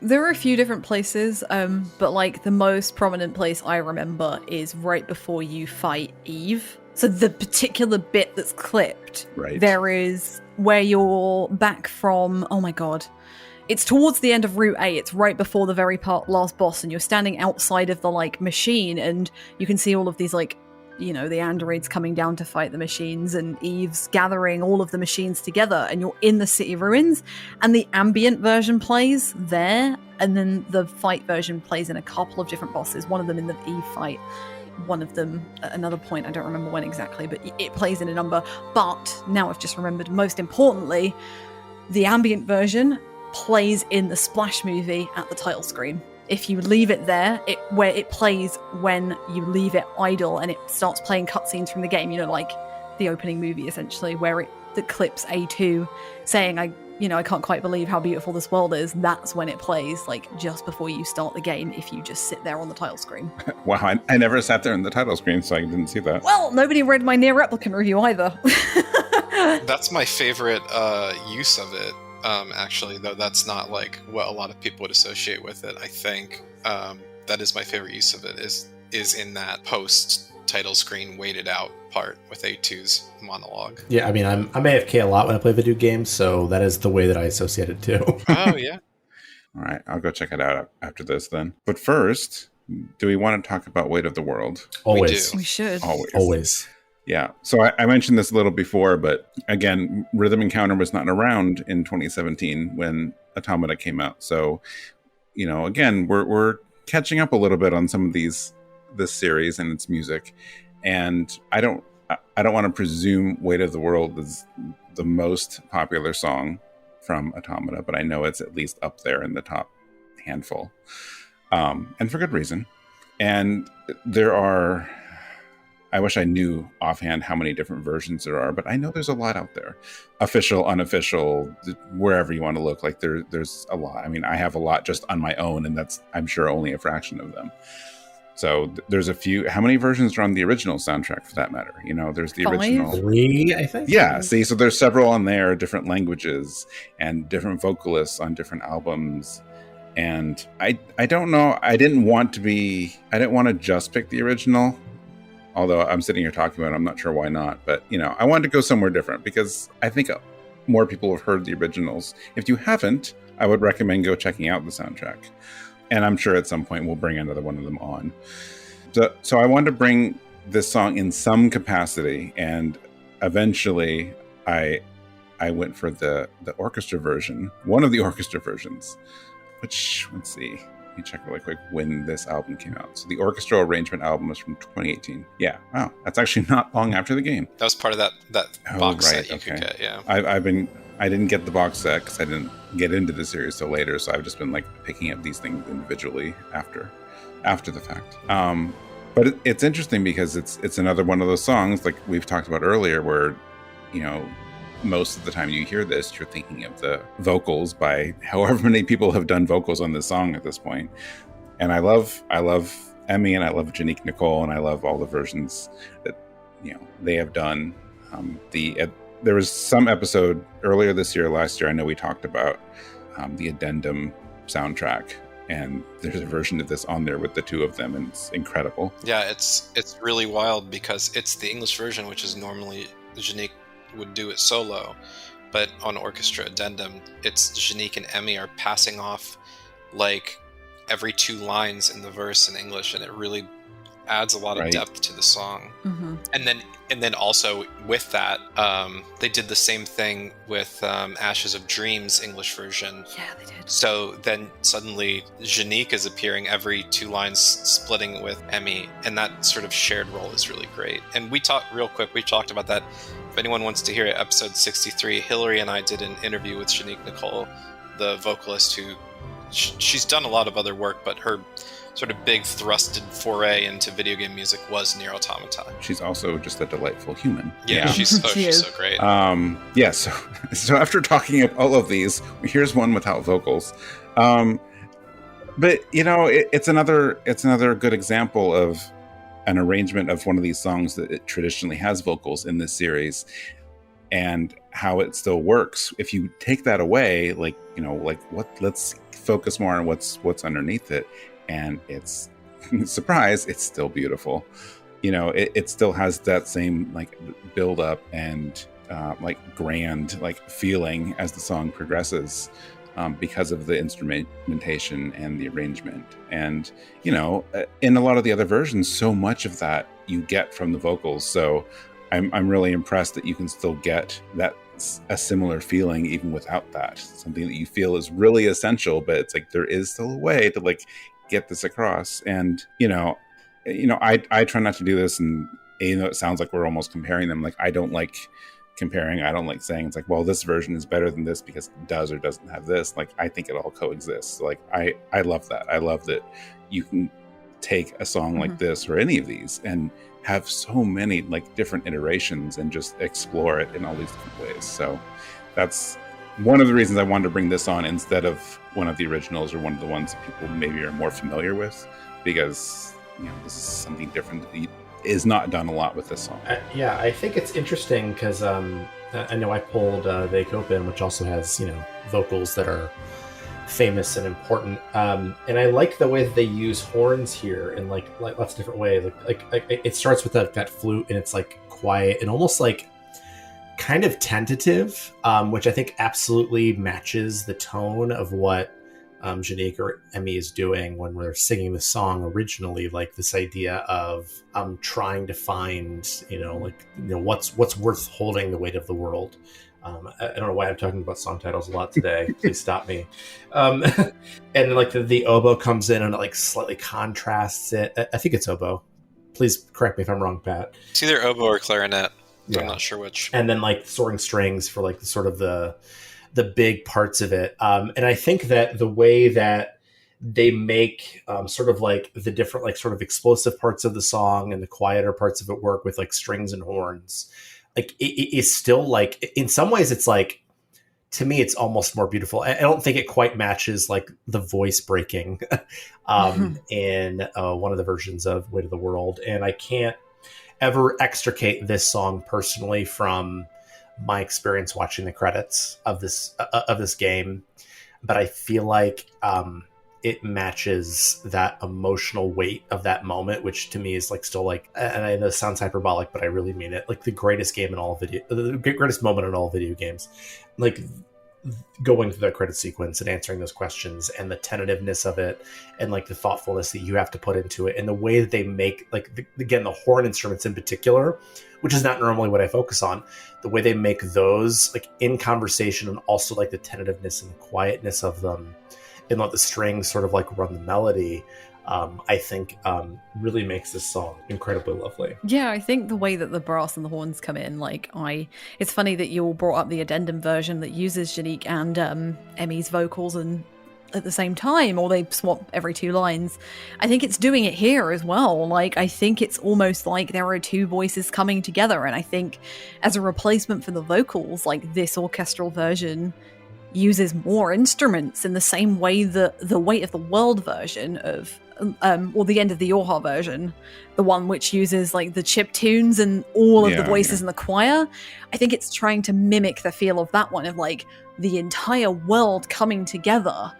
There are a few different places, but like the most prominent place I remember is right before you fight Eve. So the particular bit that's clipped, right, there is where you're back from, oh my god, it's towards the end of Route A. It's right before the very last boss, and you're standing outside of the like machine, and you can see all of these like, the androids coming down to fight the machines, and Eve's gathering all of the machines together, and you're in the city ruins, and the ambient version plays there, and then the fight version plays in a couple of different bosses, one of them in the Eve fight, one of them at another point, I don't remember when exactly, but it plays in a number. But now I've just remembered, most importantly, the ambient version plays in the Splash movie at the title screen. If you leave it there, where it plays when you leave it idle and it starts playing cutscenes from the game, like the opening movie essentially, where the clips A2 saying, I can't quite believe how beautiful this world is. That's when it plays, like just before you start the game, if you just sit there on the title screen. Wow, I never sat there on the title screen, so I didn't see that. Well, nobody read my NieR Replicant review either. That's my favorite use of it. Actually, though that's not like what a lot of people would associate with it. I think that is my favorite use of it is in that post title screen waited out part with A2's monologue. Yeah, I mean I'm AFK a lot when I play video games, so that is the way that I associate it too. Oh yeah. All right, I'll go check it out after this then. But first, do we want to talk about Weight of the World? Always. We should. Always. Yeah, so I mentioned this a little before, but again, Rhythm Encounter was not around in 2017 when Automata came out. So, again, we're catching up a little bit on some of this series and its music. And I don't I don't want to presume Weight of the World is the most popular song from Automata, but I know it's at least up there in the top handful, and for good reason. And there are, I wish I knew offhand how many different versions there are, but I know there's a lot out there. Official, unofficial, wherever you want to look, like there's a lot. I mean, I have a lot just on my own, and that's, I'm sure, only a fraction of them. So there's a few. How many versions are on the original soundtrack, for that matter? You know, there's the 5? original 3, I think. Yeah, see, so there's several on there, different languages and different vocalists on different albums. And I don't know, I didn't want to just pick the original. Although I'm sitting here talking about it, I'm not sure why not. But, you know, I wanted to go somewhere different because I think more people have heard the originals. If you haven't, I would recommend checking out the soundtrack. And I'm sure at some point we'll bring another one of them on. So I wanted to bring this song in some capacity. And eventually I went for the orchestra version, one of the orchestra versions, which, let's see. Let me check really quick when this album came out. So the orchestral arrangement album was from 2018. Yeah, wow, that's actually not long after the game. That was part of that box set you could get. Yeah, I didn't get the box set because I didn't get into the series till later. So I've just been like picking up these things individually after the fact. But it's interesting because it's another one of those songs like we've talked about earlier, where, you know, most of the time you hear this, you're thinking of the vocals by however many people have done vocals on this song at this point. And I love Emmy, and I love Janique Nicole, and I love all the versions that, you know, they have done. There was some episode earlier last year, I know we talked about the Addendum soundtrack, and there's a version of this on there with the two of them, and it's incredible. Yeah, it's really wild because it's the English version, which is normally Janique would do it solo, but on Orchestra Addendum, it's Janique and Emmy are passing off like every 2 lines in the verse in English, and it really adds a lot of depth to the song. Mm-hmm. And then also with that, they did the same thing with Ashes of Dreams English version. Yeah, they did. So then suddenly Janique is appearing every 2 lines, splitting with Emmy, and that sort of shared role is really great. And we talked about that. If anyone wants to hear it, episode 63, Hillary and I did an interview with Janique Nicole, the vocalist who she's done a lot of other work, but her sort of big thrusted foray into video game music was NieR Automata. She's also just a delightful human. Yeah. She's so great. So after talking of all of these, here's one without vocals. But you know, it's another good example of an arrangement of one of these songs that it traditionally has vocals in this series, and how it still works. If you take that away, like, you know, like let's focus more on what's underneath it. And it's, surprise, it's still beautiful. You know, it still has that same like build up and like grand like feeling as the song progresses, because of the instrumentation and the arrangement. And, you know, in a lot of the other versions, so much of that you get from the vocals. So I'm really impressed that you can still get that a similar feeling even without that. Something that you feel is really essential, but it's like there is still a way to like get this across. And you know I try not to do this, and you know it sounds like we're almost comparing them. Like I don't like comparing. I don't like saying it's like, well, this version is better than this because it does or doesn't have this. Like I think it all coexists. Like I love that. I love that you can take a song like this or any of these and have so many like different iterations and just explore it in all these different ways. So that's one of the reasons I wanted to bring this on instead of one of the originals or one of the ones that people maybe are more familiar with, because, you know, this is something different that is not done a lot with this song. I think it's interesting because I know I pulled Vacopin, which also has, you know, vocals that are famous and important, and I like the way that they use horns here in like lots of different ways. Like it starts with that flute, and it's like quiet and almost like kind of tentative, which I think absolutely matches the tone of what Janique or Emmy is doing when we're singing the song originally. Like this idea of trying to find, what's worth holding the weight of the world. I don't know why I'm talking about song titles a lot today. Please stop me. And then like the oboe comes in and it like slightly contrasts it. I think it's oboe. Please correct me if I'm wrong, Pat. It's either oboe or clarinet. Yeah. I'm not sure which. And then like soaring strings for like sort of the big parts of it. And I think that the way that they make sort of like the different like sort of explosive parts of the song and the quieter parts of it work with like strings and horns, like it is still like, in some ways it's like, to me, it's almost more beautiful. I don't think it quite matches like the voice breaking in one of the versions of Weight of the World. And I can't ever extricate this song personally from my experience watching the credits of this game. But I feel like it matches that emotional weight of that moment, which to me is like still like, and I know it sounds hyperbolic, but I really mean it, like the greatest moment in all video games. Like going through that credit sequence and answering those questions and the tentativeness of it and like the thoughtfulness that you have to put into it and the way that they make like again the horn instruments in particular, which is not normally what I focus on, the way they make those like in conversation and also like the tentativeness and the quietness of them and let the strings sort of like run the melody, I think really makes this song incredibly lovely. Yeah, I think the way that the brass and the horns come in, like it's funny that you all brought up the addendum version that uses Janique and Emmy's vocals and at the same time, or they swap every 2 lines. I think it's doing it here as well. Like, I think it's almost like there are 2 voices coming together, and I think as a replacement for the vocals, like this orchestral version uses more instruments in the same way that the Weight of the World version of or the End of the Yorha version, the one which uses like the chip tunes and all of the voices in the choir, I think it's trying to mimic the feel of that one, of like the entire world coming together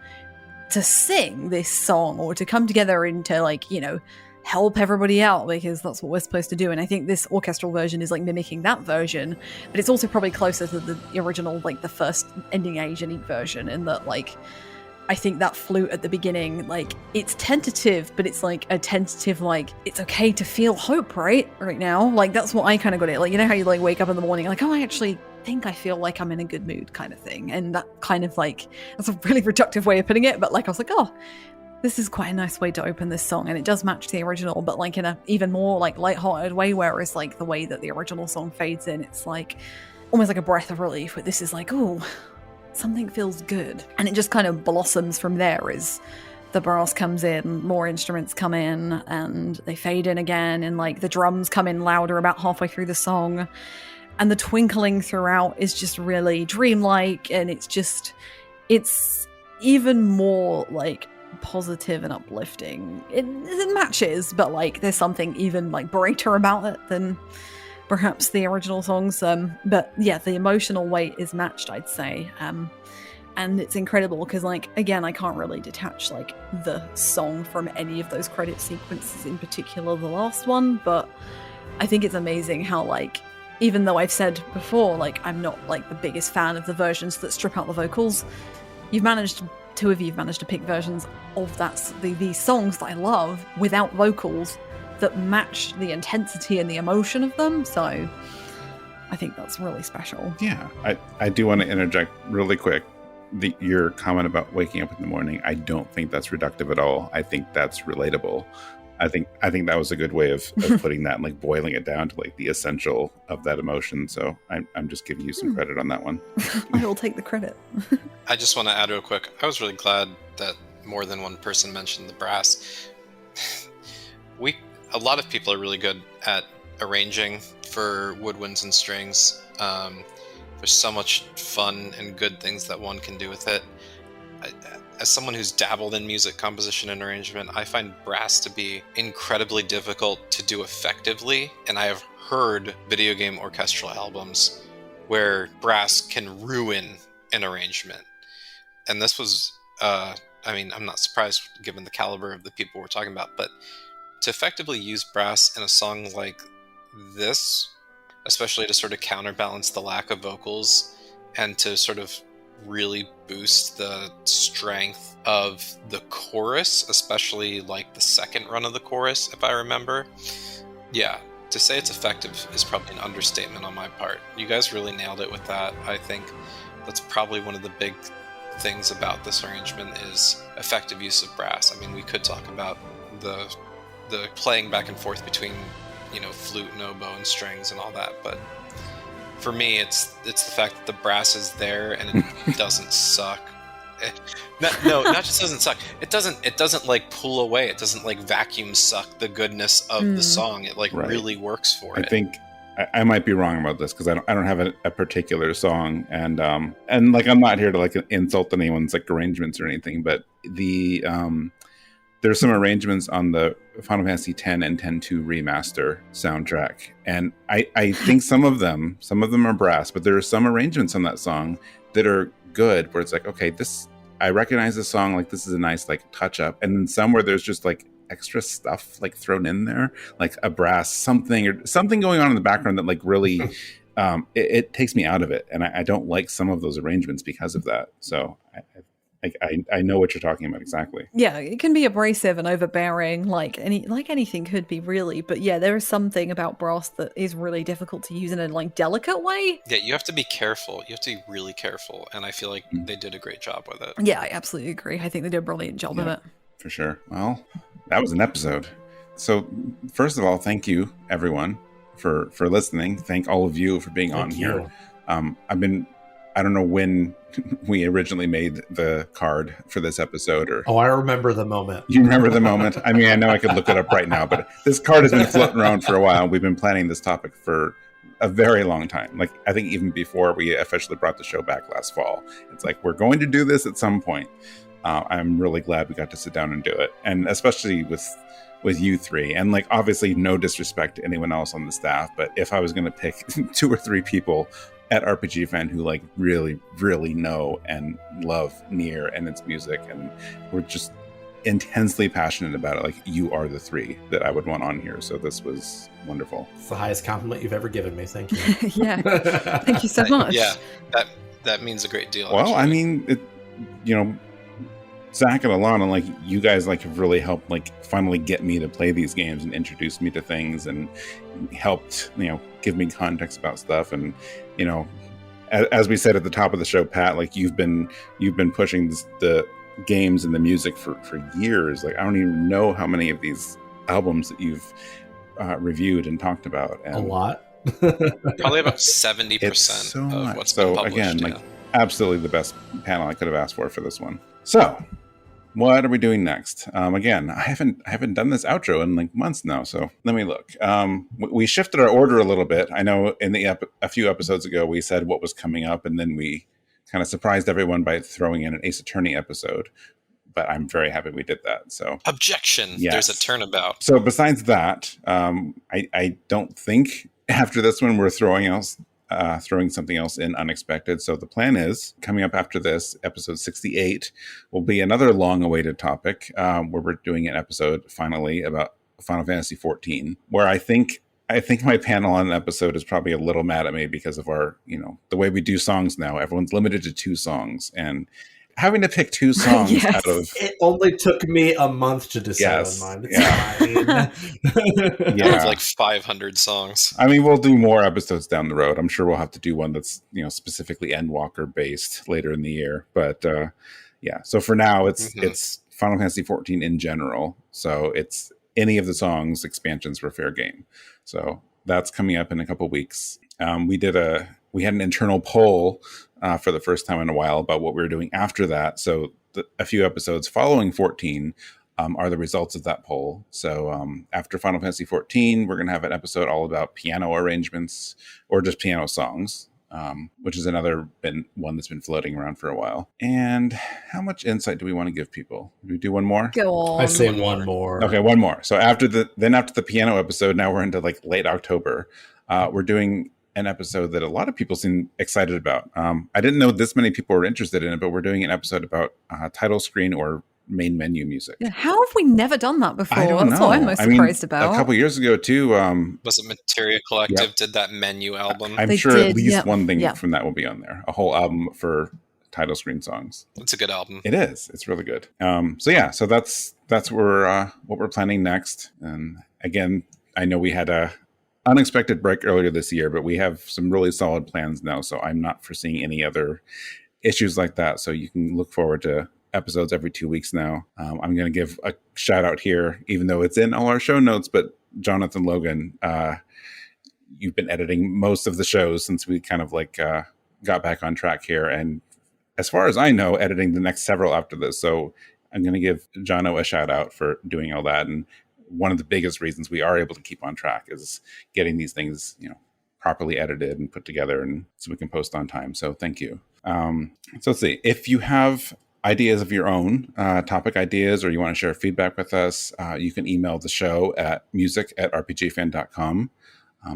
to sing this song or to come together and to like, you know, help everybody out, because that's what we're supposed to do. And I think this orchestral version is like mimicking that version, but it's also probably closer to the original, like the first Ending Age Unique version, in that like I think that flute at the beginning, like it's tentative, but it's like a tentative, like it's okay to feel hope right now. Like that's what I kind of got it. Like, you know how you like wake up in the morning like, oh, I actually think I feel like I'm in a good mood kind of thing. And that kind of like, that's a really reductive way of putting it, but like I was like, oh, this is quite a nice way to open this song, and it does match the original, but like in a even more like lighthearted way, whereas like the way that the original song fades in, it's like almost like a breath of relief, but this is like, oh, something feels good. And it just kind of blossoms from there as the brass comes in, more instruments come in, and they fade in again, and like the drums come in louder about halfway through the song, and the twinkling throughout is just really dreamlike, and it's even more like positive and uplifting. It matches, but like there's something even like brighter about it than perhaps the original songs. But yeah, the emotional weight is matched, I'd say. And it's incredible because, like, again, I can't really detach like the song from any of those credit sequences, in particular the last one. But I think it's amazing how, like, even though I've said before, like, I'm not like the biggest fan of the versions that strip out the vocals, two of you have managed to pick versions of these songs that I love without vocals that match the intensity and the emotion of them. So I think that's really special. Yeah, I do want to interject really quick. Your comment about waking up in the morning, I don't think that's reductive at all. I think that's relatable. I think that was a good way of putting that and like boiling it down to like the essential of that emotion. So I'm just giving you some credit on that one. I will take the credit. I just want to add real quick. I was really glad that more than one person mentioned the brass. A lot of people are really good at arranging for woodwinds and strings. There's so much fun and good things that one can do with it. As someone who's dabbled in music composition and arrangement, I find brass to be incredibly difficult to do effectively, and I have heard video game orchestral albums where brass can ruin an arrangement. And this was, I'm not surprised given the caliber of the people we're talking about, but to effectively use brass in a song like this, especially to sort of counterbalance the lack of vocals and to sort of really boost the strength of the chorus, especially like the second run of the chorus, if I remember. Yeah, to say it's effective is probably an understatement on my part. You guys really nailed it with that. I think that's probably one of the big things about this arrangement is effective use of brass. I mean, we could talk about the the playing back and forth between, flute and oboe and strings and all that. But for me, it's the fact that the brass is there and it doesn't suck. Not just doesn't suck. It doesn't like pull away. It doesn't like vacuum suck the goodness of the song. It really works for it. I think I might be wrong about this because I don't have a particular song, and like I'm not here to like insult anyone's like arrangements or anything, but the there's some arrangements on the Final Fantasy X and X-2 remaster soundtrack, and I think some of them are brass, but there are some arrangements on that song that are good, where it's like, okay, I recognize this song, like this is a nice like touch up, and then some where there's just like extra stuff like thrown in there, like a brass something going on in the background that like really it takes me out of it, and I don't like some of those arrangements because of that. So I know what you're talking about exactly. Yeah, it can be abrasive and overbearing, like anything could be, really. But yeah, there is something about brass that is really difficult to use in a like delicate way. Yeah, you have to be careful. You have to be really careful, and I feel like they did a great job with it. Yeah, I absolutely agree. I think they did a brilliant job of it. For sure. Well, that was an episode. So first of all, thank you everyone for listening. Thank all of you for being on here. I don't know when we originally made the card for this episode, or I remember the moment. You remember the moment? I mean, I know I could look it up right now, but this card has been floating around for a while. We've been planning this topic for a very long time. Like, I think even before we officially brought the show back last fall. It's like, we're going to do this at some point. I'm really glad we got to sit down and do it, and especially with you three. And like, obviously, no disrespect to anyone else on the staff, but if I was going to pick 2 or 3 people at RPGFan who like really, really know and love NieR and its music, and we're just intensely passionate about it, like, you are the 3 that I would want on here. So this was wonderful. It's the highest compliment you've ever given me. Thank you. Yeah, thank you so much. Yeah, that means a great deal. Well, actually. I mean, Zach and Alana, like, you guys like have really helped like finally get me to play these games and introduce me to things, and helped give me context about stuff. And as we said at the top of the show, Pat, like you've been pushing the games and the music for years. Like, I don't even know how many of these albums that you've reviewed and talked about. And a lot. Probably about 70% of what's been published. Again, like, absolutely the best panel I could have asked for this one. So, what are we doing next? Again, I haven't done this outro in like months now, so let me look. We shifted our order a little bit. I know in a few episodes ago we said what was coming up, and then we kind of surprised everyone by throwing in an Ace Attorney episode. But I'm very happy we did that. So, objection. Yes. There's a turnabout. So besides that, I don't think after this one we're throwing something else in unexpected. So the plan is, coming up after this, episode 68 will be another long-awaited topic, where we're doing an episode finally about Final Fantasy XIV, where I think my panel on an episode is probably a little mad at me because of our, the way we do songs now. Everyone's limited to 2 songs, and having to pick 2 songs Yes. out of... It only took me a month to decide on mine. It's fine. I have like 500 songs. I mean, we'll do more episodes down the road. I'm sure we'll have to do one that's, specifically Endwalker based later in the year. But yeah, so for now, it's Final Fantasy XIV in general. So it's any of the songs expansions for fair game. So that's coming up in a couple weeks. We had an internal poll for the first time in a while about what we were doing after that. So a few episodes following 14 are the results of that poll. So after Final Fantasy XIV, we're going to have an episode all about piano arrangements or just piano songs, which is another one that's been floating around for a while. And how much insight do we want to give people? Do we do one more? Go on. I say one more. Okay, one more. So after the piano episode, now we're into like late October. We're doing an episode that a lot of people seem excited about. I didn't know this many people were interested in it, but we're doing an episode about title screen or main menu music. Yeah, how have we never done that before? I don't That's know. what I'm most surprised about. A couple years ago too. Was it Materia Collective did that menu album? I'm They sure did, at least yep. one thing from that will be on there. A whole album for title screen songs. It's a good album. It is. It's really good. So that's what we're planning next. And again, I know we had a unexpected break earlier this year, but we have some really solid plans now. So I'm not foreseeing any other issues like that. So you can look forward to episodes every 2 weeks now. I'm going to give a shout out here, even though it's in all our show notes, but Jonathan Logan, you've been editing most of the shows since we kind of like got back on track here. And as far as I know, editing the next several after this. So I'm going to give Jono a shout out for doing all that. And one of the biggest reasons we are able to keep on track is getting these things, properly edited and put together, and so we can post on time. So thank you. So let's see. If you have ideas of your own, topic ideas, or you want to share feedback with us, you can email the show at music@rpgfan.com.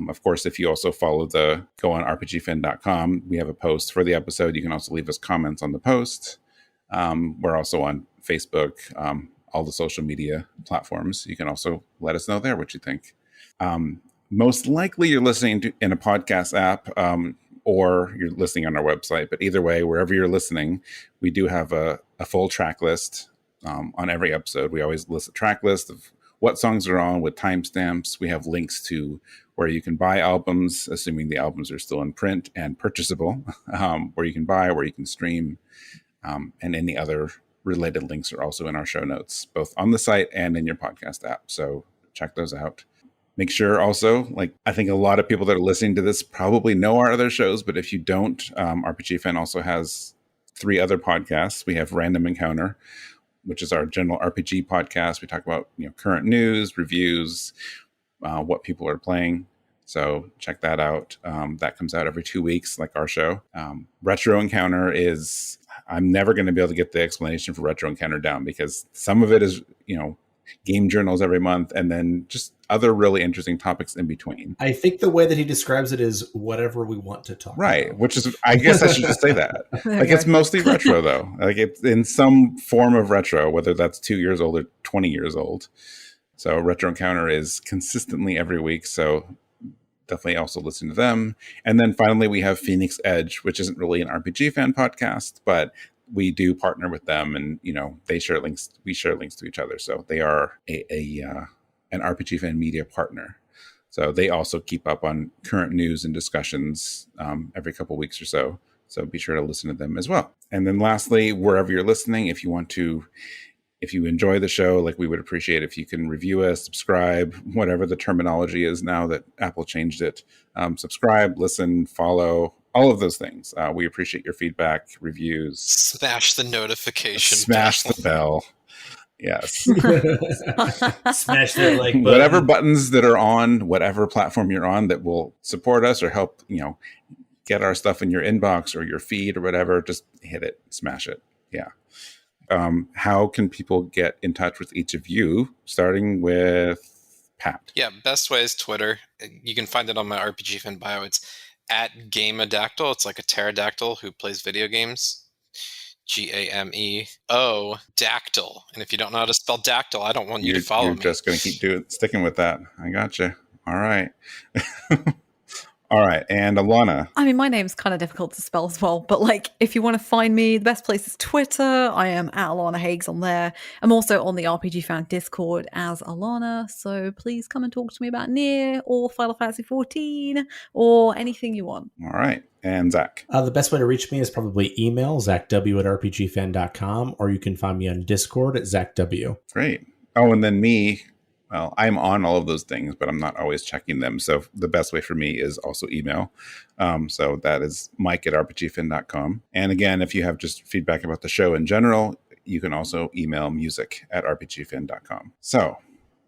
Of course, if you also go on rpgfan.com, we have a post for the episode. You can also leave us comments on the post. We're also on Facebook, all the social media platforms. You can also let us know there what you think. Most likely you're listening in a podcast app, or you're listening on our website. But either way, wherever you're listening, we do have a full track list on every episode. We always list a track list of what songs are on with timestamps. We have links to where you can buy albums, assuming the albums are still in print and purchasable, where you can buy, where you can stream, and any other related links are also in our show notes, both on the site and in your podcast app. So check those out. Make sure also, I think a lot of people that are listening to this probably know our other shows, but if you don't, RPG Fan also has 3 other podcasts. We have Random Encounter, which is our general RPG podcast. We talk about current news, reviews, what people are playing. So check that out. That comes out every 2 weeks, like our show. Retro Encounter is, I'm never going to be able to get the explanation for Retro Encounter down, because some of it is, game journals every month, and then just other really interesting topics in between. I think the way that he describes it is whatever we want to talk about. Which is, I guess I should just say that. It's mostly retro, though. It's in some form of retro, whether that's 2 years old or 20 years old. So Retro Encounter is consistently every week. So definitely also listen to them. And then finally, we have Phoenix Edge, which isn't really an RPG fan podcast, but we do partner with them, and they share links. We share links to each other, so they are an RPG fan media partner. So they also keep up on current news and discussions every couple weeks or so. So be sure to listen to them as well. And then lastly, wherever you're listening, if you enjoy the show, we would appreciate if you can review us, subscribe, whatever the terminology is now that Apple changed it. Subscribe, listen, follow. All of those things. We appreciate your feedback, reviews. Smash the notification Smash the bell. Yes. Smash that like button. Whatever buttons that are on whatever platform you're on that will support us or help, get our stuff in your inbox or your feed or whatever, just hit it, smash it. Yeah. How can people get in touch with each of you, starting with Pat? Yeah, best way is Twitter. You can find it on my RPG Fan bio. It's @Gameadactyl. It's like a pterodactyl who plays video games. GAMEO dactyl. And if you don't know how to spell dactyl, I don't want you to follow me. You're just going to keep sticking with that. I gotcha. All right. All right. And Alana. I mean, my name's kind of difficult to spell as well, but if you want to find me, the best place is Twitter. I am @Alana Hagues on there. I'm also on the RPG Fan Discord as Alana, so please come and talk to me about NieR or Final Fantasy 14 or anything you want. All right. And Zach. The best way to reach me is probably email, zachw@rpgfan.com, or you can find me on Discord at zachw. Great. Oh, and then me. Well, I'm on all of those things, but I'm not always checking them. So the best way for me is also email. So that is mike@rpgfan.com. And again, if you have just feedback about the show in general, you can also email music@rpgfan.com. So,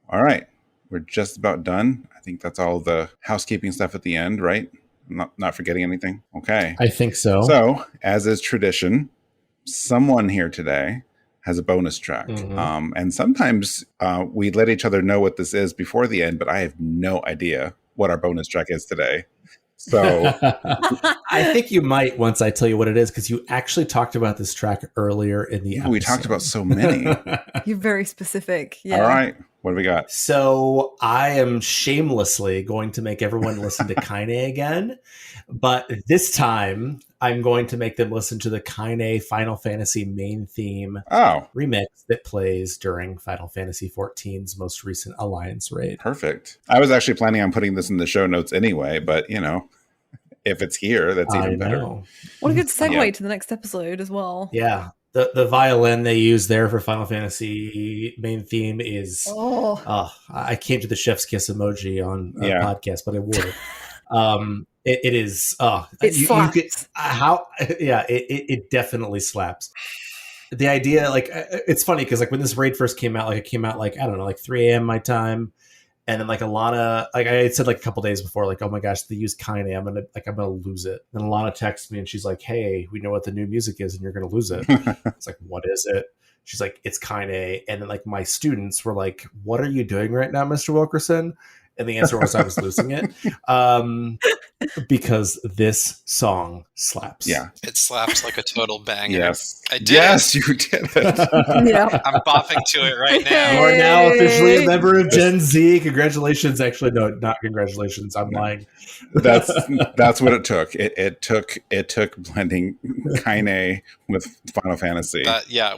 all right. We're just about done. I think that's all the housekeeping stuff at the end, right? Not forgetting anything? Okay. I think so. So, as is tradition, someone here today has a bonus track. Mm-hmm. And sometimes we let each other know what this is before the end, but I have no idea what our bonus track is today. So I think you might once I tell you what it is, because you actually talked about this track earlier in the episode. We talked about so many. You're very specific. Yeah. All right. What do we got? So I am shamelessly going to make everyone listen to Kainé again. But this time, I'm going to make them listen to the Kainé Final Fantasy main theme remix that plays during Final Fantasy XIV's most recent Alliance raid. Perfect. I was actually planning on putting this in the show notes anyway, but if it's here, that's even better. What a good segue to the next episode as well. Yeah. The violin they use there for Final Fantasy main theme is I came to the chef's kiss emoji on a podcast, but I would. It is you could it definitely slaps. The idea, like, it's funny because like when this raid first came out, like it came out like I don't know, like 3 a.m. my time. And then like Alana, like I had said like a couple days before, like, oh my gosh, they use Kainé, I'm gonna lose it. And Alana texts me and she's like, hey, we know what the new music is and you're gonna lose it. It's like, what is it? She's like, it's Kainé. And then like my students were like, what are you doing right now, Mr. Wilkerson? And the answer was I was losing it. Because this song slaps. Yeah. It slaps like a total banger. Yes. I did yes, it. you did it. Yeah. I'm bopping to it right now. You are now officially a member of Gen Z. Congratulations. Actually, no, not congratulations. I'm lying. That's what it took. It took blending Kainé with Final Fantasy.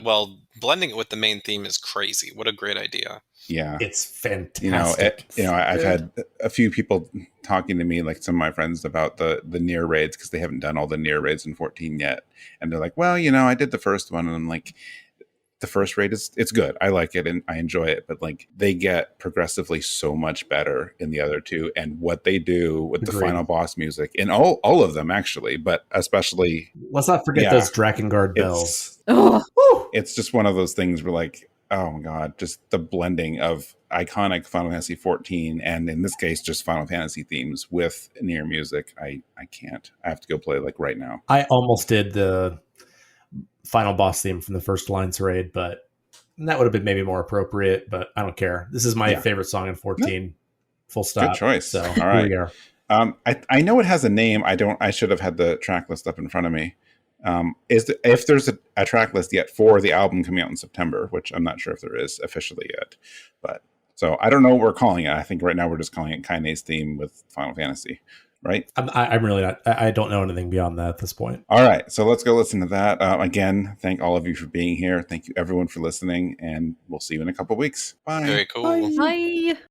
Well, blending it with the main theme is crazy. What a great idea. Yeah, it's fantastic. I've had a few people talking to me, like some of my friends, about the NieR raids because they haven't done all the NieR raids in 14 yet, and they're like, "Well, I did the first one," and I'm like, "The first raid it's good. I like it and I enjoy it, but like they get progressively so much better in the other two, and what they do with the final boss music in all of them actually, but especially let's not forget those Drakengard bells. It's just one of those things where like." Oh my God, just the blending of iconic Final Fantasy 14 and in this case just Final Fantasy themes with NieR music. I can't. I have to go play like right now. I almost did the final boss theme from the first Alliance raid, but that would have been maybe more appropriate, but I don't care. This is my favorite song in 14. Full stop. Good choice. So all right. Here we are. I know it has a name. I should have had the track list up in front of me. If there's a track list yet for the album coming out in September, which I'm not sure if there is officially yet, but so I don't know what we're calling it. I think right now we're just calling it Kainé's theme with Final Fantasy, right? I'm really not. I don't know anything beyond that at this point. All right, so let's go listen to that. Again, thank all of you for being here. Thank you everyone for listening, and we'll see you in a couple of weeks. Bye. Very cool. Bye. Take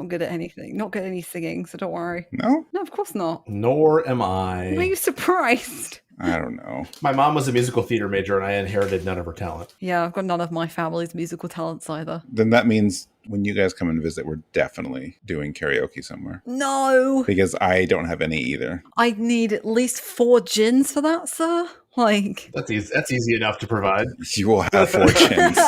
Not good at anything. Not good at any singing, so don't worry. No? No, of course not. Nor am Why are I. you surprised? I don't know. My mom was a musical theater major, and I inherited none of her talent. Yeah, I've got none of my family's musical talents either. Then that means when you guys come and visit, we're definitely doing karaoke somewhere. No! Because I don't have any either. I need at least 4 gins for that, sir. Like... That's easy enough to provide. You will have 4 gins.